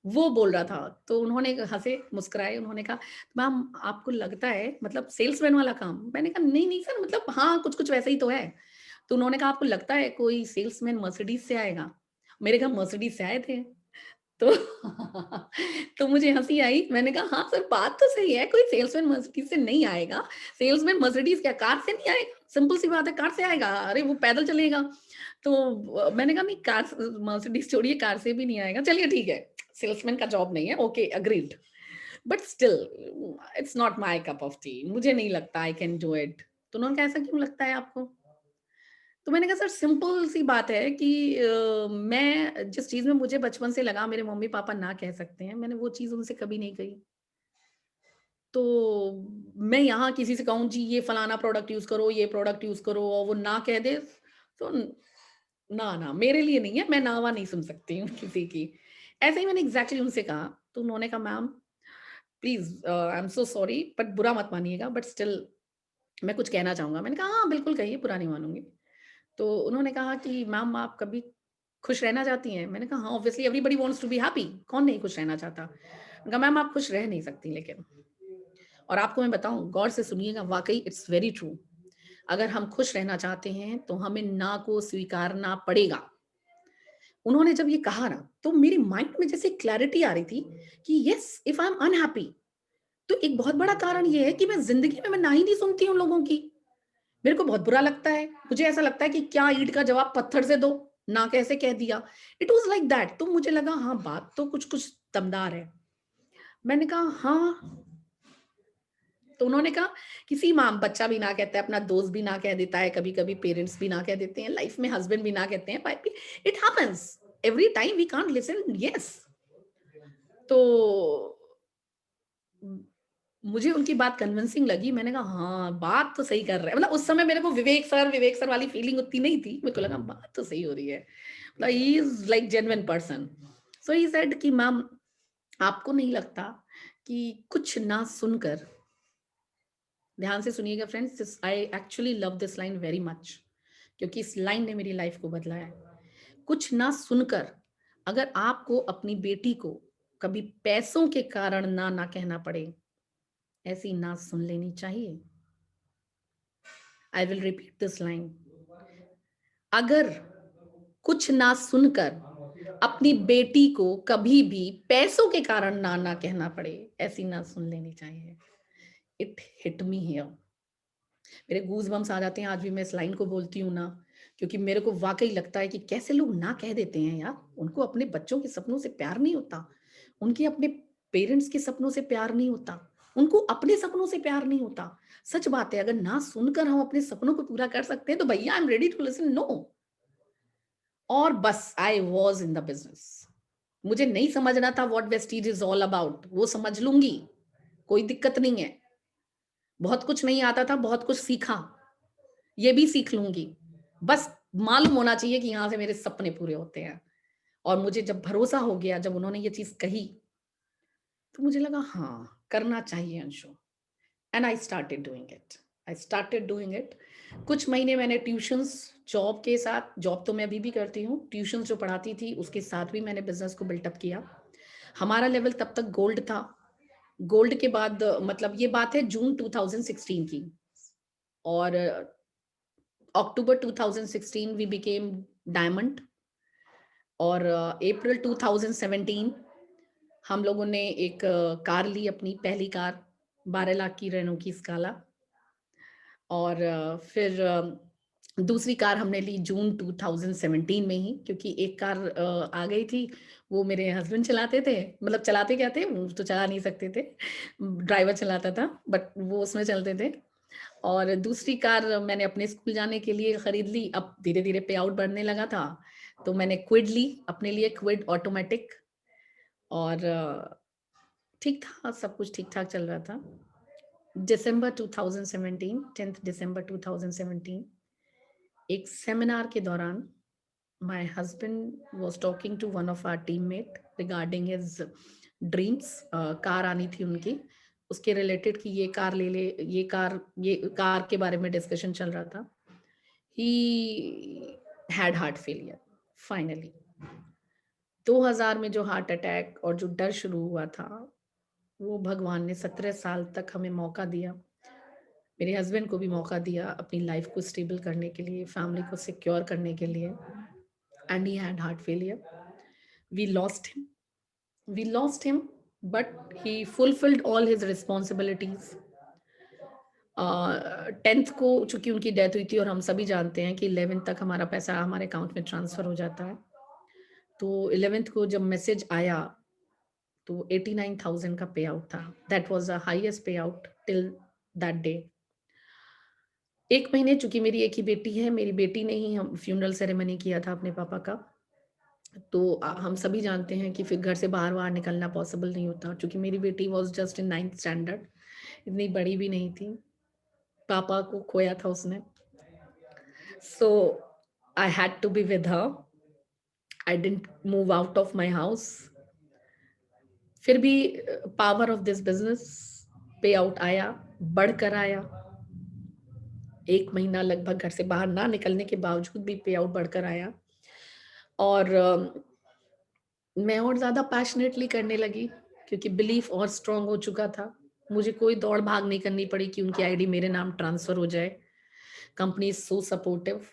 वो बोल रहा था। तो उन्होंने हँसे, मुस्कुराए, उन्होंने कहा, "मैम आपको लगता है मतलब सेल्समैन वाला काम?" मैंने कहा, "नहीं, नहीं सर, मतलब हाँ, कुछ-कुछ वैसे ही तो है।" तो उन्होंने कहा, "आपको लगता है कोई सेल्समैन मर्सिडीज़ से आएगा?" मेरे घर मर्सिडीज़ से आए थे। तो तो मुझे हँसी आई। मैंने कहा, "हाँ सर, बात तो सही है, कोई सेल्समैन मर्सिडीज़ से नहीं आएगा। सेल्समैन मर्सिडीज़ क्या कार से नहीं आएगा? सिंपल सी बात है, कार से आएगा? अरे वो पैदल चलेगा।" तो मैंने कहा, "नहीं, कार मर्सिडीज़ छोड़िए, कार से भी नहीं आएगा। चलिए ठीक है, सेल्समैन का जॉब नहीं है, okay, agreed. But still it's not my cup of T. मुझे नहीं लगता आई कैन डू इट।" तो उन्होंने कहा, "ऐसा क्यों लगता है आपको?" तो मैंने कहा, "सर सिंपल सी बात है कि मैं जिस चीज़ में मुझे बचपन से लगा मेरे मम्मी-पापा ना कह सकते हैं, मैंने वो चीज़ उनसे कभी नहीं कही। तो मैं यहाँ किसी से कहूँ जी ये फलाना प्रोडक्ट यूज़ करो, ये प्रोडक्ट यूज़ करो और वो ना कह दे, तो ना, ना, मेरे लिए नहीं है, मैं ना-वाह नहीं सुन सकती हूँ किसी की।" ऐसे ही मैंने एग्ज़ैक्टली उनसे कहा। तो उन्होंने कहा, "ma'am please I am so sorry, but बुरा मत मानिएगा, बट स्टिल मैं कुछ कहना चाहूँगा।" मैंने कहा, "हाँ, बिल्कुल कहिए, बुरा नहीं मानूँगी।" तो उन्होंने कहा कि, "मैम आप कभी खुश रहना चाहती हैं?" मैंने कहा, "हाँ, obviously everybody wants to be happy, कौन नहीं खुश रहना चाहता?" मैंने कहा, "मैम आप खुश रह नहीं सकती लेकिन, और आपको मैं बताऊँ, गौर से सुनिएगा, वाक़ई इट्स वेरी ट्रू। अगर हम खुश रहना चाहते हैं तो हमें ना को स्वीकारना पड़ेगा।" उन्होंने जब ये कहा ना, तो मेरे माइंड में जैसे क्लैरिटी आ रही थी कि yes, if I am unhappy, तो एक बहुत बड़ा कारण ये है कि मैं ज़िंदगी में मैं ना ही नहीं सुनती हूँ लोगों की। मेरे को बहुत बुरा लगता है। मुझे ऐसा लगता है कि क्या ईंट का जवाब पत्थर से दो, ना कैसे कह दिया। It was like that. तो मुझे लगा, हाँ, बात तो कुछ-कुछ दमदार है। मैंने कहा, "हाँ।" तो उन्होंने कहा, "किसी माँ बच्चा भी ना कहता है, अपना दोस्त भी ना कह देता है, कभी-कभी पेरेंट्स भी ना कह देते हैं, लाइफ में हस्बैंड भी ना कहते हैं, वाइफ भी, it happens. Every time we can't listen yes." तो मुझे उनकी बात कन्विंसिंग लगी। मैंने कहा, हाँ, बात तो सही कर रहे हैं। मतलब उस समय मेरे को विवेक सर वाली फीलिंग उतनी नहीं थी। मेरे को लगा बात तो सही हो रही है। मतलब he is like genuine person. So he said कि मैम आपको नहीं लगता कि कुछ ना सुनकर, ध्यान से सुनिएगा friends, this I actually love this line very much, क्योंकि इस लाइन ने मेरी लाइफ को बदला है। कुछ ना सुनकर अगर आपको अपनी बेटी को कभी पैसों के कारण ना कहना पड़े, ऐसी ना सुन लेनी चाहिए। I will repeat this line. अगर कुछ ना सुनकर अपनी बेटी को कभी भी पैसों के कारण ना ना कहना पड़े, ऐसी ना सुन लेनी चाहिए। It hit me here. मेरे गूज़ बम्प्स आ जाते हैं आज भी मैं इस लाइन को बोलती हूँ ना, क्योंकि मेरे को वाक़ई लगता है कि कैसे लोग ना कह देते हैं यार। उनको अपने बच्चों के सपनों से प्यार नहीं होता, उनके अपने पेरेंट्स के सपनों से प्यार नहीं होता, उनको अपने सपनों से प्यार नहीं होता। सच बात है, अगर ना सुनकर हम अपने सपनों को पूरा कर सकते हैं तो भैया I am ready to listen no. और बस I was in the business. मुझे नहीं समझना था what Vestige is all about, वो समझ लूँगी, कोई दिक्कत नहीं है। बहुत कुछ नहीं आता था, बहुत कुछ सीखा। ये भी सीख लूँगी। बस मालूम होना चाहिए कि यहाँ से मेरे सपने पूरे होते हैं। और मुझे जब भरोसा हो गया, जब उन्होंने ये चीज़ कही, तो मुझे लगा हाँ, करना चाहिए Anshu. And I started doing it. I started doing it. कुछ महीने मैंने ट्यूशन्स जॉब के साथ, जॉब तो मैं अभी भी करती हूँ, ट्यूशन्स जो पढ़ाती थी उसके साथ भी मैंने बिज़नेस को बिल्ट अप किया। हमारा लेवल तब तक गोल्ड था। गोल्ड के बाद मतलब ये बात है जून 2016 की। और अक्टूबर 2016 वी बिकेम डायमंड। और अप्रैल 2017 हम लोगों ने एक कार ली, अपनी पहली कार 12 लाख की रेनो की स्काला। और फिर दूसरी कार हमने ली जून 2017 में ही, क्योंकि एक कार आ गई थी, वो मेरे हस्बैंड चलाते थे, मतलब चलाते क्या थे, वो तो चला नहीं सकते थे, ड्राइवर चलाता था, बट वो उसमें चलते थे। और दूसरी कार मैंने अपने स्कूल जाने के लिए खरीद ली। अब धीरे-धीरे पे आउट बढ़ने लगा था, तो मैंने क्विड ली अपने लिए, क्विड ऑटोमैटिक। और ठीक था, सब कुछ ठीक-ठाक चल रहा था। दिसंबर 2017, 10th दिसंबर 2017, एक सेमिनार के दौरान my husband was talking to one of our teammate regarding his dreams. Car आनी थी उनकी, उसके रिलेटेड कि ये कार ले ले, ये कार के बारे में डिस्कशन चल रहा था। ही हैड हार्ट फेलियर फाइनली। 2000 में जो हार्ट अटैक और जो डर शुरू हुआ था, वो भगवान ने 17 साल तक हमें मौका दिया, मेरे हस्बैंड को भी मौका दिया अपनी लाइफ को स्टेबल करने के लिए, फैमिली को सिक्योर करने के लिए। And he had heart failure. We lost him, we lost him, but he fulfilled all his responsibilities. 10th को चूंकि उनकी डेथ हुई थी, और हम सभी जानते हैं कि 11th तक हमारा पैसा हमारे अकाउंट में ट्रांसफर हो जाता है। तो 11th को जब मैसेज आया, तो 89,000 का पे आउट था। दैट वाज द हाईएस्ट पे आउट टिल दैट डे। 1 महीने, चूंकि मेरी एक ही बेटी है, मेरी बेटी ने ही हम फ्यूनरल सेरेमनी किया था अपने पापा का। तो हम सभी जानते हैं कि फिर घर से बाहर निकलना पॉसिबल नहीं होता, क्योंकि मेरी बेटी was just in 9th standard, इतनी बड़ी भी नहीं थी। पापा को खोया था उसने। So I had to be with her. I didn't move out of my house. फिर भी power of this business, pay out आया, बढ़कर आया। 1 महीना लगभग घर से बाहर ना निकलने के बावजूद भी पे आउट बढ़कर आया। और मैं और ज़्यादा पैशनेटली करने लगी, क्योंकि बिलीफ और स्ट्रॉन्ग हो चुका था। मुझे कोई दौड़-भाग नहीं करनी पड़ी कि उनकी आईडी मेरे नाम ट्रांसफ़र हो जाए। Company is so supportive.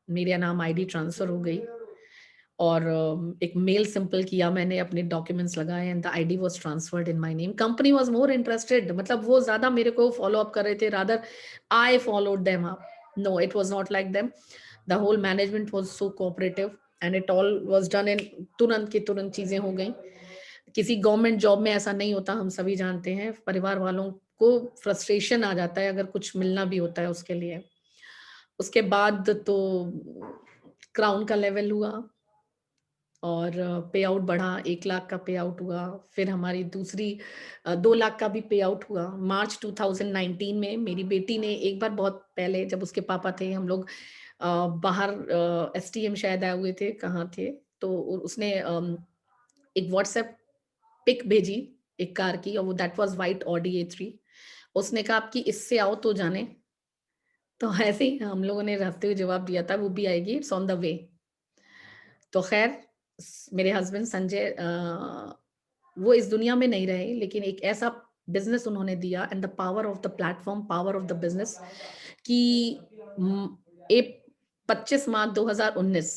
मेरे नाम आईडी ट्रांसफ़र हो गई। और एक मेल सिंपल किया मैंने, अपने डॉक्यूमेंट्स लगाए, and the ID was transferred in my name. Company was more interested, मतलब वो ज़्यादा मेरे को फ़ॉलो अप कर रहे थे, rather I followed them up. No, it was not like them. The whole management was so cooperative, and it all was done in तुरंत की तुरंत चीज़ें हो गई। किसी गवर्नमेंट जॉब में ऐसा नहीं होता, हम सभी जानते हैं। परिवार वालों को फ्रस्ट्रेशन आ जाता है अगर कुछ मिलना भी होता है उसके लिए। उसके बाद तो क्राउन का लेवल हुआ, और पे आउट बढ़ा, 1 लाख का पे आउट हुआ। फिर हमारी दूसरी 2 लाख का भी पे आउट हुआ। मार्च 2019 में मेरी बेटी ने एक बार, बहुत पहले जब उसके पापा थे, हम लोग बाहर एसटीएम शायद आए हुए थे, कहाँ थे, तो उसने एक व्हाट्सएप पिक भेजी एक कार की, और वो that was white Audi A3। उसने कहा, "आपकी इससे आओ तो जाने।" तो ऐसे ही हम लोगों ने हँसते हुए जवाब दिया था, "वो भी आएगी, इट्स ऑन द वे।" तो ख़ैर मेरे हस्बैंड संजय वो इस दुनिया में नहीं रहे, लेकिन एक ऐसा बिजनेस उन्होंने दिया and the power of the platform, power of the business कि एक 25 मार्च 2019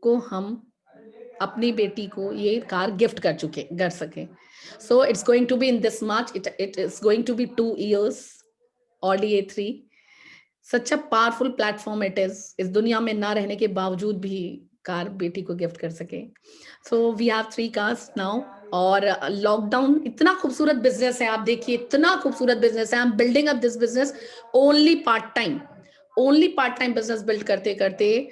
को हम अपनी बेटी को ये कार गिफ्ट कर सके। So it's going to be in this March, it is going to be 2 years Audi A3। Such a powerful platform it is दुनिया में ना रहने के बावजूद भी कार बेटी को गिफ्ट कर सके। So we have 3 cars now. और लॉकडाउन इतना खूबसूरत बिजनेस है, आप देखिए इतना खूबसूरत बिजनेस है। I am building up this business only part time, only part time business build करते करते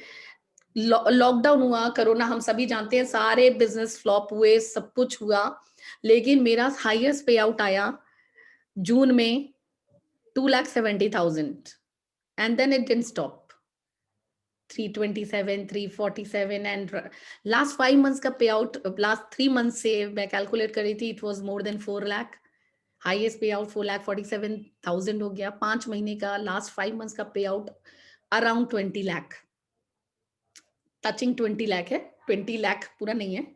लॉकडाउन हुआ, कोरोना हम सभी जानते हैं, सारे बिजनेस फ्लॉप हुए, सब कुछ हुआ, लेकिन मेरा हाईएस्ट पे आउट आया जून में 2,70,000 and then it didn't stop. 327, 347 and last 5 months का पे आउट, लास्ट 3 मंथ्स से मैं कैलकुलेट कर रही थी, it was more than 4 lakh. Highest पे आउट 4,47,000 हो गया 5 महीने का। लास्ट 5 मंथ्स का pay out around 20 lakh, touching 20 lakh है, 20 लाख पूरा नहीं है।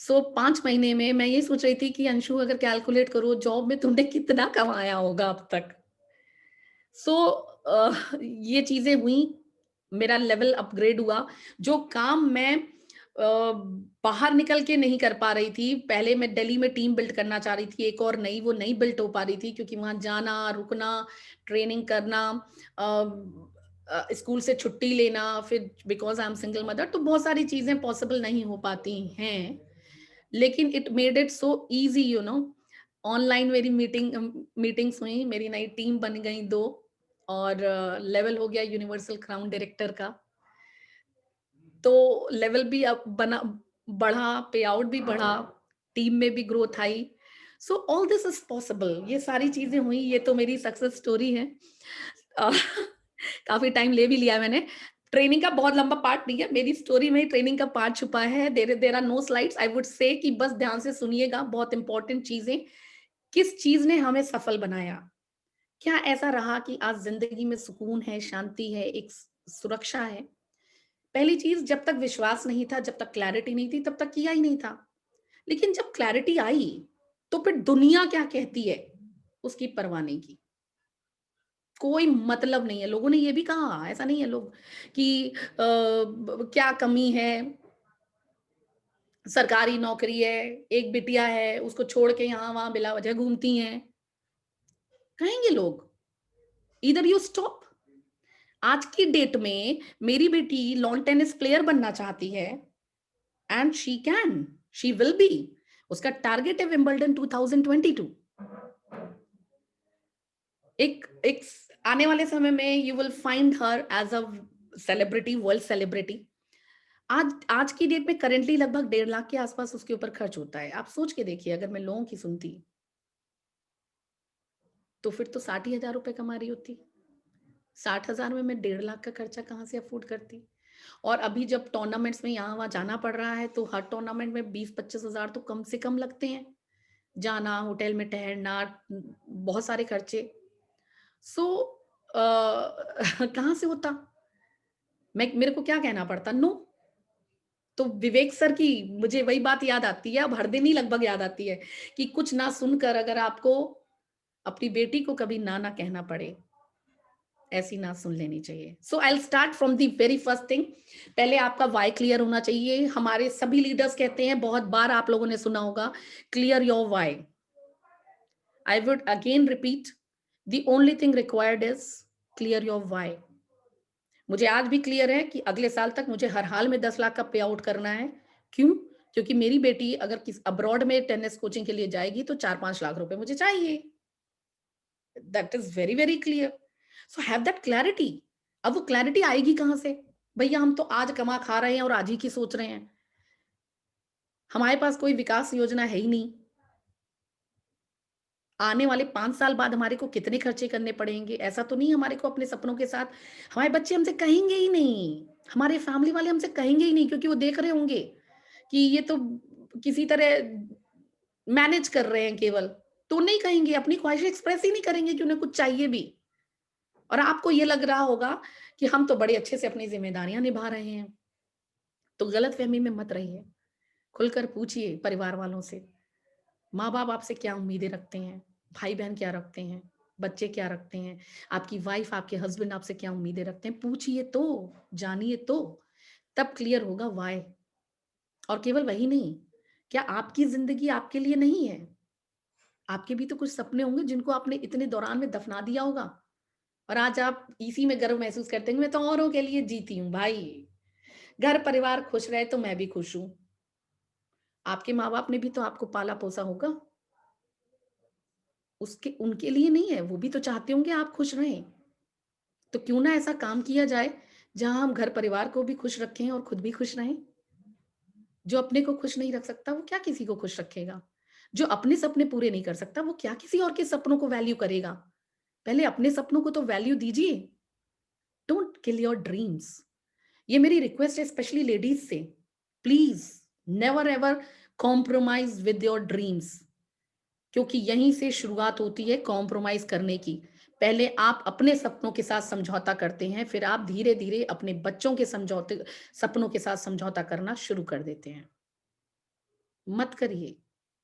सो 5 महीने में मैं ये सोच रही थी कि अंशु अगर कैलकुलेट करो जॉब में तुमने कितना कमाया होगा अब तक। सो ये चीजें हुई, मेरा लेवल अपग्रेड हुआ। जो काम मैं बाहर निकल के नहीं कर पा रही थी, पहले मैं दिल्ली में टीम बिल्ड करना चाह रही थी एक और नई, वो नहीं बिल्ड हो पा रही थी क्योंकि वहां जाना, रुकना, ट्रेनिंग करना, स्कूल से छुट्टी लेना, फिर because I am single mother, तो बहुत सारी चीजें पॉसिबल नहीं हो पाती हैं। लेकिन it made it so easy, you know. Online मेरी मीटिंग्स हुई, मेरी नई टीम बन गई 2, और लेवल हो गया यूनिवर्सल क्राउन डायरेक्टर का। तो लेवल भी अब बना, बढ़ा, पे आउट भी बढ़ा, टीम में भी growth I. So all this is possible, ये सारी चीजें हुई, ये तो मेरी सक्सेस स्टोरी है। अ, काफी टाइम ले भी लिया मैंने। ट्रेनिंग का बहुत लंबा पार्ट नहीं है, मेरी स्टोरी में ट्रेनिंग का पार्ट छुपा है। There are no slides, I would say कि बस ध्यान से सुनिएगा, बहुत इंपॉर्टेंट चीजें। किस चीज ने हमें सफल बनाया? क्या ऐसा रहा कि आज जिंदगी में सुकून है, शांति है, एक सुरक्षा है? पहली चीज, जब तक विश्वास नहीं था, जब तक क्लैरिटी नहीं थी, तब तक किया ही नहीं था। लेकिन जब क्लैरिटी आई, तो फिर दुनिया क्या कहती है उसकी परवाह नहीं की। कोई मतलब नहीं है। लोगों ने ये भी कहा, ऐसा नहीं है लोग कि क्या कमी है, सरकारी नौकरी है, एक बिटिया है, उसको छोड़ के यहाँ वहां बिला वजह घूमती हैं, कहेंगे लोग। इधर यू स्टॉप। आज की डेट में मेरी बेटी लॉन टेनिस प्लेयर बनना चाहती है, एंड शी विल बी। उसका टारगेट है विंबलडन 2022। एक एक आने वाले समय में you will find her as a celebrity, world celebrity. आज आज की डेट में करेंटली लगभग 1.5 लाख के आसपास उसके ऊपर खर्च होता है। आप सोच के देखिए, अगर मैं लोगों की सुनती तो फिर तो 60 ही हजार रुपए कमा रही होती। 60 हजार में मैं 1.5 लाख का खर्चा कहाँ से अफोर्ड करती? और अभी जब टूर्नामेंट्स में यहाँ वहां जाना पड़ रहा है, तो हर टूर्नामेंट में 20-25 हजार तो कम से कम लगते हैं, जाना, होटल में ठहरना, बहुत सारे खर्चे। सो कहाँ से होता? मेरे को क्या कहना पड़ता? नो। तो विवेक सर की मुझे वही बात याद आती है, अब हर दिन ही लगभग याद आती है, कि कुछ ना सुनकर अगर आपको अपनी बेटी को कभी ना ना कहना पड़े, ऐसी ना सुन लेनी चाहिए। So I will start from the very first thing. पहले आपका वाई क्लियर होना चाहिए। हमारे सभी लीडर्स कहते हैं, बहुत बार आप लोगों ने सुना होगा, clear your why. I would again repeat, the only thing required is clear your why. मुझे आज भी क्लियर है कि अगले साल तक मुझे हर हाल में 10 लाख का पे आउट करना है। क्यों? क्योंकि मेरी बेटी अगर किस अब्रॉड में टेनिस कोचिंग के लिए जाएगी, तो 4-5 लाख रुपए मुझे चाहिए। That is very very clear. So have that clarity. अब वो क्लैरिटी आएगी कहां से? भैया हम तो आज कमा खा रहे हैं और आज ही की सोच रहे हैं। हमारे पास कोई विकास योजना है ही नहीं। आने वाले 5 साल बाद हमारे को कितने खर्चे करने पड़ेंगे, ऐसा तो नहीं हमारे को अपने सपनों के साथ। हमारे बच्चे हमसे कहेंगे ही नहीं, हमारे फैमिली वाले हमसे कहेंगे ही नहीं, क्योंकि वो देख रहे होंगे कि ये तो किसी तरह मैनेज कर रहे हैं केवल। तो नहीं कहेंगे, अपनी ख्वाहिश एक्सप्रेस ही नहीं करेंगे कि उन्हें कुछ चाहिए भी। और आपको ये लग रहा होगा कि हम तो बड़े अच्छे से अपनी जिम्मेदारियां निभा रहे हैं। तो गलतफहमी में मत रहिए, खुलकर पूछिए परिवार वालों से। माँ बाप आपसे क्या उम्मीदें रखते हैं, भाई बहन क्या रखते हैं, बच्चे क्या रखते हैं, आपकी वाइफ आपके हस्बैंड आपसे क्या उम्मीदें रखते हैं, पूछिए तो, जानिए तो, तब क्लियर होगा व्हाई। और केवल वही नहीं, क्या आपकी जिंदगी आपके लिए नहीं है? आपके भी तो कुछ सपने होंगे जिनको आपने इतने दौरान में दफना दिया होगा, और आज आप इसी में गर्व महसूस करते हैं कि मैं तो औरों के लिए जीती हूँ भाई। घर परिवार खुश रहे तो मैं भी खुश हूँ। आपके माँ-बाप ने भी तो आपको पाला-पोसा होगा। उसके उनके लिए नहीं है, वो भी तो चाहते होंगे आप खुश रहें। तो क्यों ना ऐसा काम किया जाए, जहाँ हम घर परिवार को भी खुश रखें और खुद भी खुश रहें। जो अपने को खुश नहीं रख सकता, वो क्या किसी को खुश रखेगा? जो अपने सपने पूरे नहीं कर सकता, वो क्या किसी और के सपनों को वैल्यू करेगा? पहले अपने सपनों को तो वैल्यू दीजिए। Don't kill your dreams. ये मेरी रिक्वेस्ट है स्पेशली लेडीज से। Please never ever compromise with your dreams, क्योंकि यहीं से शुरुआत होती है कॉम्प्रोमाइज करने की। पहले आप अपने सपनों के साथ समझौता करते हैं, फिर आप धीरे धीरे अपने बच्चों के समझौते सपनों के साथ समझौता करना शुरू कर देते हैं। मत करिए।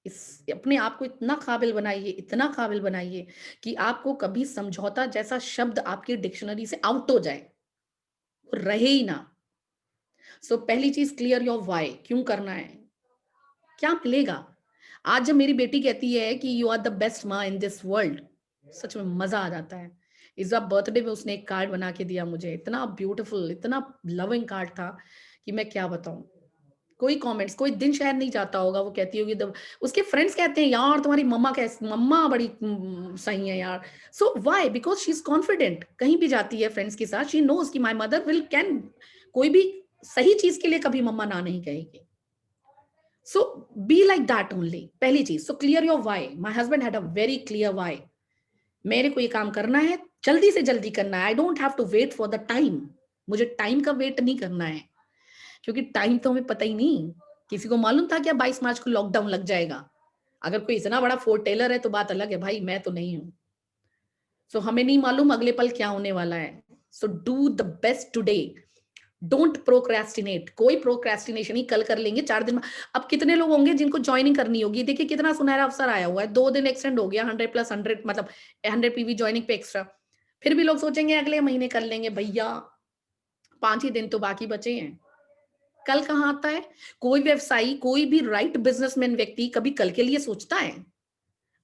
इस अपने आप को इतना काबिल बनाइए, इतना काबिल बनाइए कि आपको कभी समझौता जैसा शब्द आपकी डिक्शनरी से आउट हो जाए, वो रहे ही ना। सो पहली चीज, क्लियर योर व्हाई, क्यों करना है, क्या मिलेगा। आज जब मेरी बेटी कहती है कि यू आर द बेस्ट माँ इन दिस वर्ल्ड, सच में मजा आ जाता है। इस बार बर्थडे में उसने एक कार्ड बना के दिया मुझे, इतना ब्यूटीफुल, इतना लविंग कार्ड था कि मैं क्या बताऊं। कोई कमेंट्स, कोई दिन शायद नहीं जाता होगा, वो कहती होगी द उसके फ्रेंड्स कहते हैं, "यार तुम्हारी मम्मा बड़ी सही है यार।" So why? Because she is confident, कहीं भी जाती है फ्रेंड्स के साथ, शी नोज़ कि माय मदर विल कैन कोई भी सही चीज़ के लिए कभी मम्मा ना नहीं कहेगी। So be like that only, पहली चीज़। So clear your why. My husband had a very clear why. मेरे को ये काम करना है, जल्दी से जल्दी करना है। I don't have to wait for the time. मुझे टाइम का वेट नहीं करना है। क्योंकि टाइम तो हमें पता ही नहीं। किसी को मालूम था क्या 22 मार्च को लॉकडाउन लग जाएगा? अगर कोई इतना बड़ा फोर्ट टेलर है तो बात अलग है भाई, मैं तो नहीं हूँ। सो हमें नहीं मालूम अगले पल क्या होने वाला है। So do the best today. Don't procrastinate. कोई प्रोक्रेस्टिनेशन नहीं, कल कर लेंगे, 4 दिन में। अब कितने लोग होंगे जिनको जॉइनिंग करनी होगी? देखिए कितना सुनहरा अवसर आया हुआ है। 2 दिन एक्सटेंड हो गया, 100 प्लस 100 मतलब 100 पीवी जॉइनिंग पे एक्स्ट्रा। फिर भी लोग सोचेंगे अगले महीने कर लेंगे। भैया 5 ही दिन तो बाकी बचे हैं। कल कहाँ आता है? कोई व्यवसायी, कोई भी राइट बिज़नेसमैन व्यक्ति कभी कल के लिए सोचता है?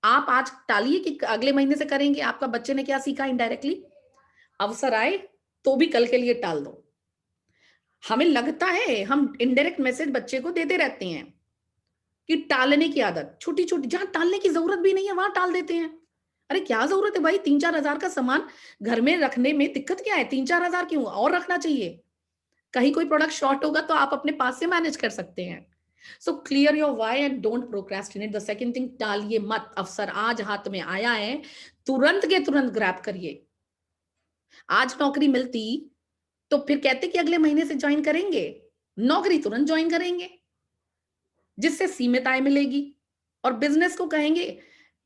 आप आज टालिए कि अगले महीने से करेंगे, आपका बच्चे ने क्या सीखा इनडायरेक्टली? अवसर आए, तो भी कल के लिए टाल दो। हमें लगता है, हम इनडायरेक्ट मैसेज बच्चे को देते रहते हैं कि टालने की आदत, छोटी-छोटी जहाँ टालने की ज़रूरत भी नहीं है, वहाँ टाल देते हैं। अरे क्या ज़रूरत है भाई, 3-4 हज़ार का सामान घर में रखने में दिक्कत क्या है? 3-4 हज़ार क्यों? और रखना चाहिए। कहीं कोई प्रोडक्ट शॉर्ट होगा तो आप अपने पास से मैनेज कर सकते हैं। So clear your why and don't procrastinate. The second thing, टालिए मत। अवसर आज हाथ में आया है, तुरंत के तुरंत ग्रैब करिए। आज नौकरी मिलती तो फिर कहते कि अगले महीने से जॉइन करेंगे। नौकरी तुरंत जॉइन करेंगे, जिससे सीमित आय मिलेगी और बिजनेस को कहेंगे,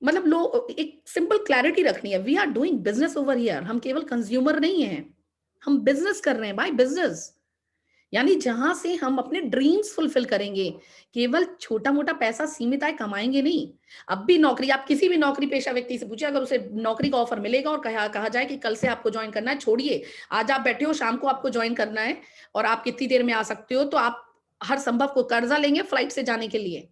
मतलब लो, एक सिंपल क्लैरिटी रखनी है। We are doing business over here. हम केवल कंज्यूमर नहीं हैं, हम बिजनेस कर रहे हैं भाई, बिजनेस। यानी जहाँ से हम अपने ड्रीम्स फुलफिल करेंगे, केवल छोटा-मोटा पैसा सीमित आय कमाएँगे नहीं। अब भी नौकरी, आप किसी भी नौकरी पेशा व्यक्ति से पूछिए, अगर उसे नौकरी का ऑफर मिलेगा और कहा कहा जाए कि कल से आपको जॉइन करना है, छोड़िए, आज आप बैठे हो, शाम को आपको जॉइन करना है और आप कितनी देर में आ सकते हो, तो आप हर संभव को कर्जा लेंगे फ्लाइट से जाने के लिए,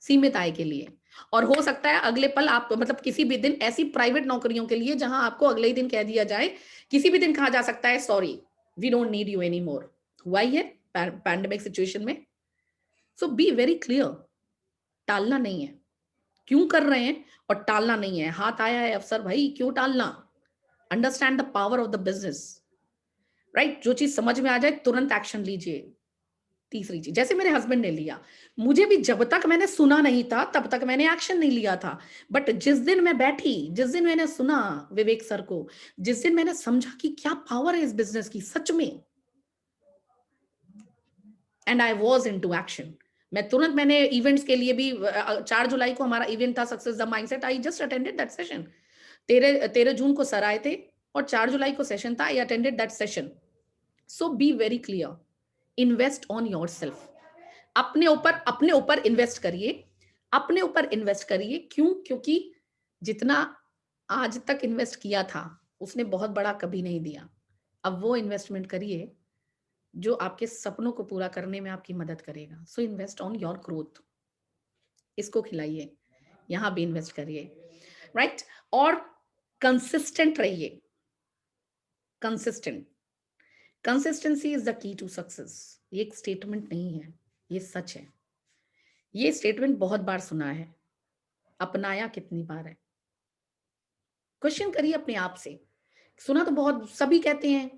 सीमित आय के लिए। और हो सकता है अगले पल आप मतलब किसी भी दिन ऐसी प्राइवेट नौकरियों के लिए जहां आपको अगले ही दिन कह दिया जाए, किसी भी दिन कहा जा सकता है, sorry, we don't need you any more. हुआ ही है पैंडेमिक सिचुएशन में। So be very clear. टालना नहीं है, क्यों कर रहे हैं, और टालना नहीं है। हाथ आया है अवसर भाई, क्यों टालना? Understand the power of the business. Right, जो चीज समझ में आ जाए तुरंत एक्शन लीजिए। तीसरी चीज, जैसे मेरे हस्बैंड ने लिया, मुझे भी जब तक मैंने सुना नहीं था तब तक मैंने एक्शन नहीं लिया था। बट जिस दिन मैं बैठी, जिस दिन मैंने सुना विवेक सर को, जिस दिन मैंने समझा कि क्या पावर है इस बिजनेस की सच में, and I was into action. मैं तुरंत, मैंने इवेंट्स के लिए भी 4 जुलाई को हमारा इवेंट था, success the mindset. I just attended that session. 13 जून को सर आए थे और 4 जुलाई को सेशन था। I attended that session. So be very clear. Invest on yourself. अपने ऊपर इन्वेस्ट करिए। अपने ऊपर इन्वेस्ट करिए। क्यों? क्योंकि जितना आज तक इन्वेस्ट किया था, उसने बहुत बड़ा कभी नहीं दिया। अब वो इन्वेस्टमेंट करिए जो आपके सपनों को पूरा करने में आपकी मदद करेगा। So invest on your growth. इसको खिलाइए, यहाँ भी इन्वेस्ट करिए, राइट? और कंसिस्टेंट रहिए, consistent. Consistency is the key to success. ये एक स्टेटमेंट नहीं है, ये सच है। ये स्टेटमेंट बहुत बार सुना है, अपनाया कितनी बार है? क्वेश्चन करिए अपने आप से। सुना तो बहुत सभी कहते हैं,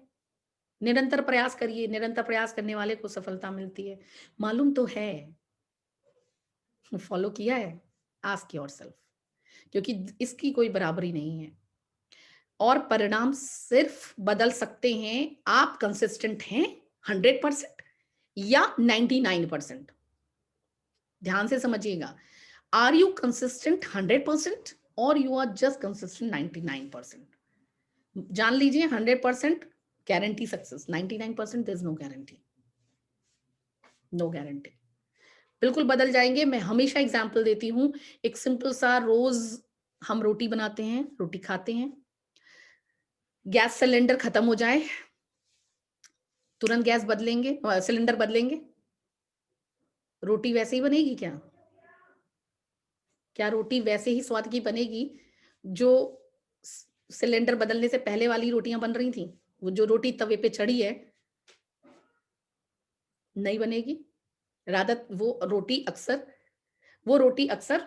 निरंतर प्रयास करिए, निरंतर प्रयास करने वाले को सफलता मिलती है। मालूम तो है, फॉलो किया है? आस्क योरसेल्फ, क्योंकि इसकी कोई बराबरी नहीं है। और परिणाम सिर्फ बदल सकते हैं, आप कंसिस्टेंट हैं 100% या 99%। ध्यान से समझिएगा, आर यू कंसिस्टेंट 100% और यू आर जस्ट कंसिस्टेंट 99%? जान लीजिए, 100% guarantee success, 99% there is no guarantee, no guarantee. बिल्कुल बदल जाएंगे। मैं हमेशा एग्जांपल देती हूँ, एक सिंपल सा, रोज हम रोटी बनाते हैं, रोटी खाते हैं, गैस सिलेंडर खत्म हो जाए, तुरंत गैस बदलेंगे, सिलेंडर बदलेंगे? रोटी वैसे ही बनेगी क्या? क्या रोटी वैसे ही स्वाद की बनेगी जो सिलेंडर बदलने से पहले वाली रोटियां बन रही थी? वो जो रोटी तवे पे चढ़ी है, नहीं बनेगी। रादर वो रोटी अक्सर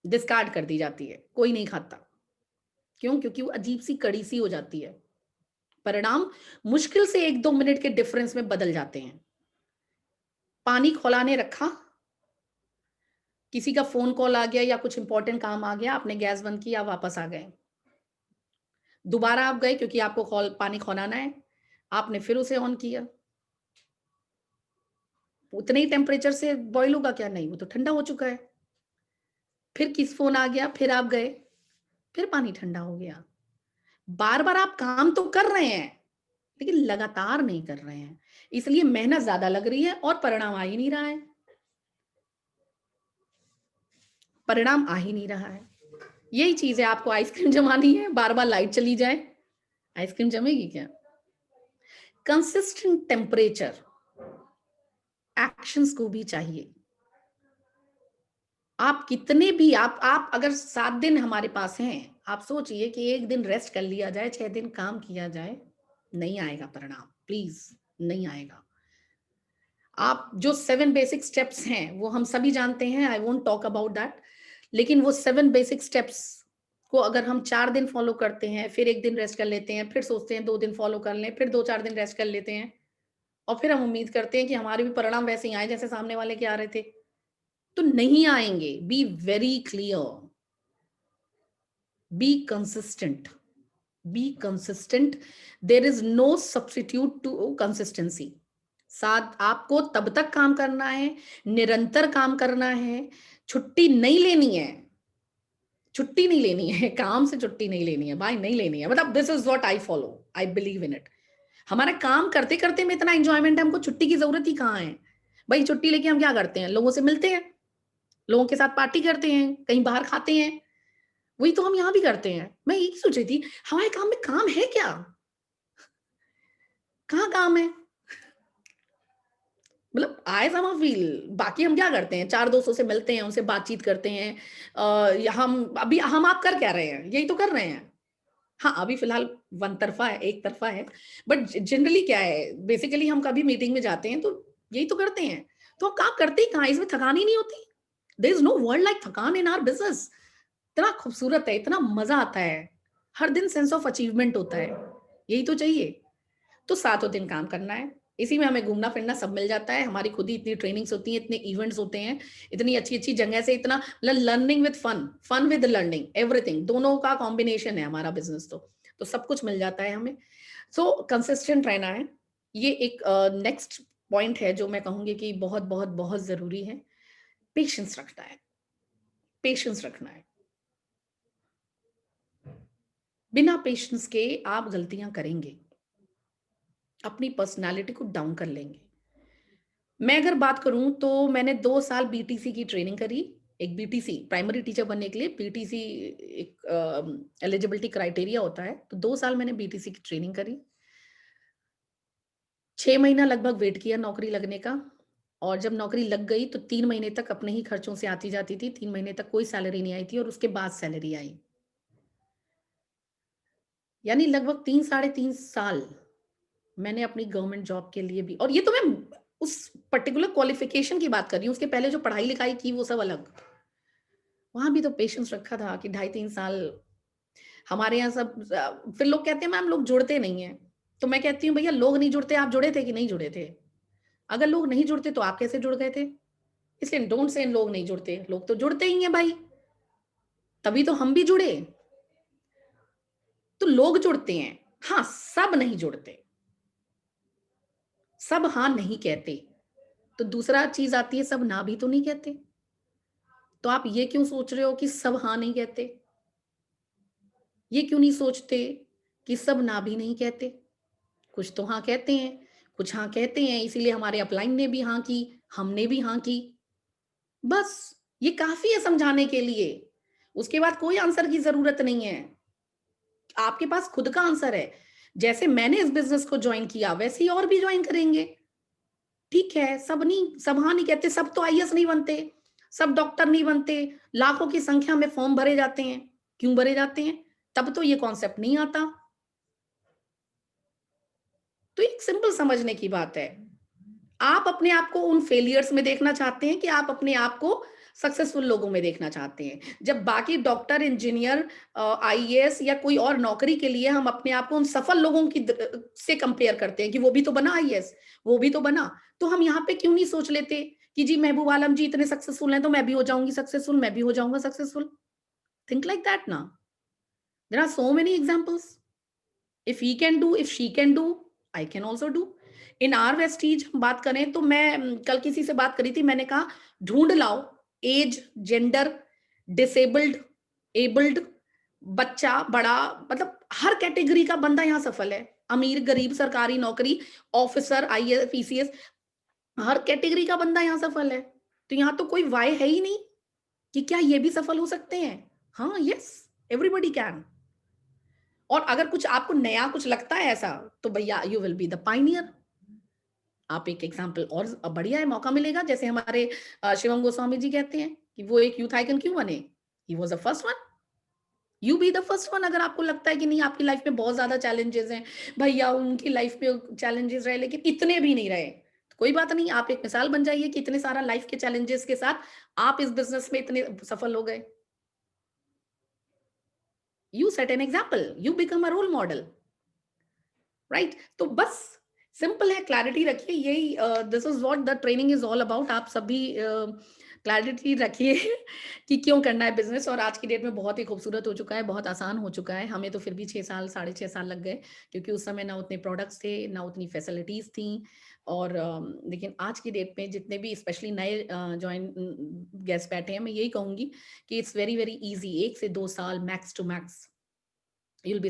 डिस्कार्ड कर दी जाती है, कोई नहीं खाता। क्यों? क्योंकि वो अजीब सी कड़ी सी हो जाती है। परिणाम मुश्किल से 1-2 मिनट के डिफरेंस में बदल जाते हैं। पानी खौलाने रखा, किसी का फ़ोन कॉल आ गया या कुछ इम्पोर्टेंट काम आ गया, आपने गैस बंद किया, वापस आ गए। दोबारा आप गए क्योंकि आपको पानी खौलाना है, आपने फिर उसे ऑन किया। उतने ही टेम्परेचर से बॉयल होगा क्या? नहीं, वो तो ठंडा हो चुका है। फिर किस फ़ोन आ गया, फिर आप गए, फिर पानी ठंडा हो गया। बार-बार आप काम तो कर रहे हैं, लेकिन लगातार नहीं कर रहे हैं। इसलिए मेहनत ज़्यादा लग रही है और परिणाम आ ही नहीं रहा है। परिणाम आ ही नहीं रहा है। यही चीज़ है, आपको आइसक्रीम जमानी है, बार-बार लाइट चली जाए, आइसक्रीम जमेगी क्या? कंसिस्टेंट टेम्परेचर एक्शंस को भी चाहिए। आप कितने भी आप अगर 7 दिन हमारे पास हैं, आप सोचिए कि 1 दिन रेस्ट कर लिया जाए, 6 दिन काम किया जाए, नहीं आएगा परिणाम, प्लीज़ नहीं आएगा। आप जो 7 बेसिक स्टेप्स हैं, वो हम सभी जानते हैं, I won't talk about that. लेकिन वो 7 बेसिक स्टेप्स को अगर हम 4 दिन फॉलो करते हैं, फिर 1 दिन रेस्ट कर लेते हैं, फिर सोचते हैं 2 दिन फॉलो कर लें, फिर 2-4 दिन रेस्ट कर लेते हैं और फिर हम उम्मीद करते हैं कि हमारे भी परिणाम वैसे ही आएँ जैसे सामने वाले के आ रहे थे, तो नहीं आएँगे। Be very clear, be consistent, be consistent, there is no substitute to consistency. साथ आपको तब तक काम करना है, निरंतर काम करना है, छुट्टी नहीं लेनी है, छुट्टी नहीं लेनी है, काम से छुट्टी नहीं लेनी है, भाई नहीं लेनी है। मतलब this is what I follow, I believe in it. हमारा काम करते-करते में इतना एन्जॉयमेंट है, हमको छुट्टी की ज़रूरत ही कहाँ है? भई छुट्टी लेके हम क्या करते हैं? लोगों से मिलते हैं, लोगों के साथ पार्टी करते हैं, कहीं बाहर खाते हैं, वही तो हम यहाँ भी करते हैं। मैं यही सोच रही थी, हमारे काम में काम है क्या? कहाँ काम है? मतलब आई सम फील बाकी हम क्या करते हैं, 4 दोस्तों से मिलते हैं, उनसे बातचीत करते हैं। या हम आप कर क्या रहे हैं? यही तो कर रहे हैं। हाँ, अभी फ़िलहाल वन तरफ़ा है, एक तरफ़ा है, बट जनरली क्या है, बेसिकली हम कभी मीटिंग में जाते हैं, तो यही तो करते हैं। तो हम काम करते ही कहाँ हैं? इसमें थकान ही नहीं होती। There is no word like थकान इन आवर बिज़नेस। इतना खूबसूरत है, इतना मज़ा आता है। हर दिन सेंस ऑफ अचीवमेंट होता है। यही तो चाहिए। तो सातों दिन काम करना है। इसी में हमें घूमना-फिरना सब मिल जाता है। हमारी खुद ही इतनी ट्रेनिंग्स होती हैं, इतने इवेंट्स होते हैं, इतनी अच्छी-अच्छी जगह से इतना मतलब learning with fun, fun with learning, everything दोनों का कॉम्बिनेशन है हमारा बिज़नेस तो। तो सब कुछ मिल जाता है हमें। सो कंसिस्टेंट रहना है। ये एक नेक्स्ट पॉइंट है जो मैं कहूँगी कि बहुत, बहुत, बहुत ज़रूरी है। पेशेंस रखना है, पेशेंस रखना है। बिना पेशेंस के आप गलतियाँ करेंगे, अपनी पर्सनैलिटी को डाउन कर लेंगे। मैं अगर बात करूँ तो मैंने 2 साल बीटीसी की ट्रेनिंग करी। एक बीटीसी प्राइमरी टीचर बनने के लिए बीटीसी एक एलिजिबिलिटी क्राइटेरिया होता है, तो 2 साल मैंने बीटीसी की ट्रेनिंग करी। 6 महीना लगभग वेट किया नौकरी लगने का और जब नौकरी लग गई तो 3 महीने तक अपने ही खर्चों से आती-जाती थी। 3 महीने तक कोई सैलरी नहीं आई थी और उसके बाद सैलरी आई। यानी लगभग 3 साढ़े 3 साल मैंने अपनी गवर्नमेंट जॉब के लिए भी, और ये तो मैं उस पर्टिकुलर क्वालिफ़िकेशन की बात कर रही हूँ, उसके पहले जो पढ़ाई-लिखाई की वो सब अलग। वहाँ भी तो पेशेंस रखा था कि ढाई 3 साल हमारे यहाँ सब फिर लोग कहते हैं मैम लोग जुड़ते नहीं हैं। तो मैं कहती हूँ भैया लोग नहीं जुड़ते, आप जुड़े थे कि नहीं जुड़े थे? अगर लोग नहीं जुड़ते तो आप कैसे जुड़ गए थे? इसलिए डोंट से लोग नहीं जुड़ते, लोग तो जुड़ते ही हैं भाई, तभी तो हम भी जुड़े। तो लोग जुड़ते हैं, हाँ, सब नहीं जुड़ते, सब हाँ नहीं कहते। तो दूसरा चीज़ आती है सब ना भी तो नहीं कहते। तो आप ये क्यों सोच रहे हो कि सब हाँ नहीं कहते? ये क्यों नहीं सोचते कि सब ना भी नहीं कहते? कुछ तो हाँ कहते हैं, कुछ हाँ कहते हैं, इसीलिए हमारे अपलाइन ने भी हाँ की, हमने भी हाँ की। बस, ये काफ़ी है समझाने के लिए। उसके बाद कोई आंसर की ज़रूरत नहीं है। आपके पास खुद का आंसर है। जैसे मैंने इस बिज़नेस को जॉइन किया, वैसे ही और भी जॉइन करेंगे। ठीक है, सब हाँ नहीं कहते, सब तो आईएएस नहीं बनते, सब डॉक्टर नहीं बनते, लाखों की संख्या में फॉर्म भरे जाते हैं। क्यों भरे जाते हैं? तब तो ये कॉन्सेप्ट नहीं आता। तो एक सिंपल समझने की बात है। आप अपने आप को उन फेलियर्स में देखना चाहते हैं कि आप अपने आप को सक्सेसफुल लोगों में देखना चाहते हैं। जब बाकी डॉक्टर, इंजीनियर आईएएस या कोई और नौकरी के लिए हम अपने आप को उन सफल लोगों की से कंपेयर करते हैं कि वो भी तो बना आईएएस, वो भी तो बना। तो हम यहाँ पे क्यों नहीं सोच लेते कि जी महबूब आलम जी इतने सक्सेसफुल हैं तो मैं भी हो जाऊँगी सक्सेसफुल, मैं भी हो जाऊँगा सक्सेसफुल। थिंक लाइक दैट ना। There are so many examples. If he can do, if she can do, I can also do. In our Vestige हम बात करें तो मैं कल किसी से बात करी थी, मैंने कहा ढूंढ लाओ एज, जेंडर, डिसेबल्ड, एबल्ड, बच्चा, बड़ा, मतलब हर कैटेगरी का बंदा यहाँ सफल है। अमीर, गरीब, सरकारी नौकरी, ऑफिसर, आईएएस, पीसीएस, हर कैटेगरी का बंदा यहाँ सफल है। तो यहाँ तो कोई वाय है ही नहीं कि क्या ये भी सफल हो सकते हैं। हाँ, यस, एवरीबॉडी कैन। और अगर कुछ आपको नया कुछ लगता है ऐसा, तो भैया you will be the Pioneer. आप एक एग्जांपल और बढ़िया है, मौका मिलेगा जैसे हमारे शिवम गोस्वामी जी कहते हैं कि वो एक यूथ आइकन क्यों बने? He was the first one, you be the first one. अगर आपको लगता है कि नहीं आपकी लाइफ में बहुत ज़्यादा चैलेंजेस हैं, भैया उनकी लाइफ में चैलेंजेस रहे लेकिन इतने भी नहीं रहे। तो कोई बात नहीं, आप एक मिसाल बन जाइए कि इतने सारा लाइफ के चैलेंजेस के साथ आप इस बिज़नेस में इतने सफल हो गए। You set an example, you become a role model. Right, तो बस सिंपल है, क्लैरिटी रखिए, यही this is what the training is all about. आप सभी क्लैरिटी रखिए कि क्यों करना है बिजनेस। और आज की डेट में बहुत ही खूबसूरत हो चुका है, बहुत आसान हो चुका है। हमें तो फिर भी 6 साल, साढ़े 6 साल लग गए, क्योंकि उस समय ना उतने प्रोडक्ट्स थे, ना उतनी फैसिलिटीज थी। और लेकिन आज की डेट में जितने भी स्पेशली नए ज्वाइन गेस्ट बैठे हैं, मैं यही कहूंगी कि इट्स वेरी वेरी इजी। 1 से 2 साल max to max, you'll be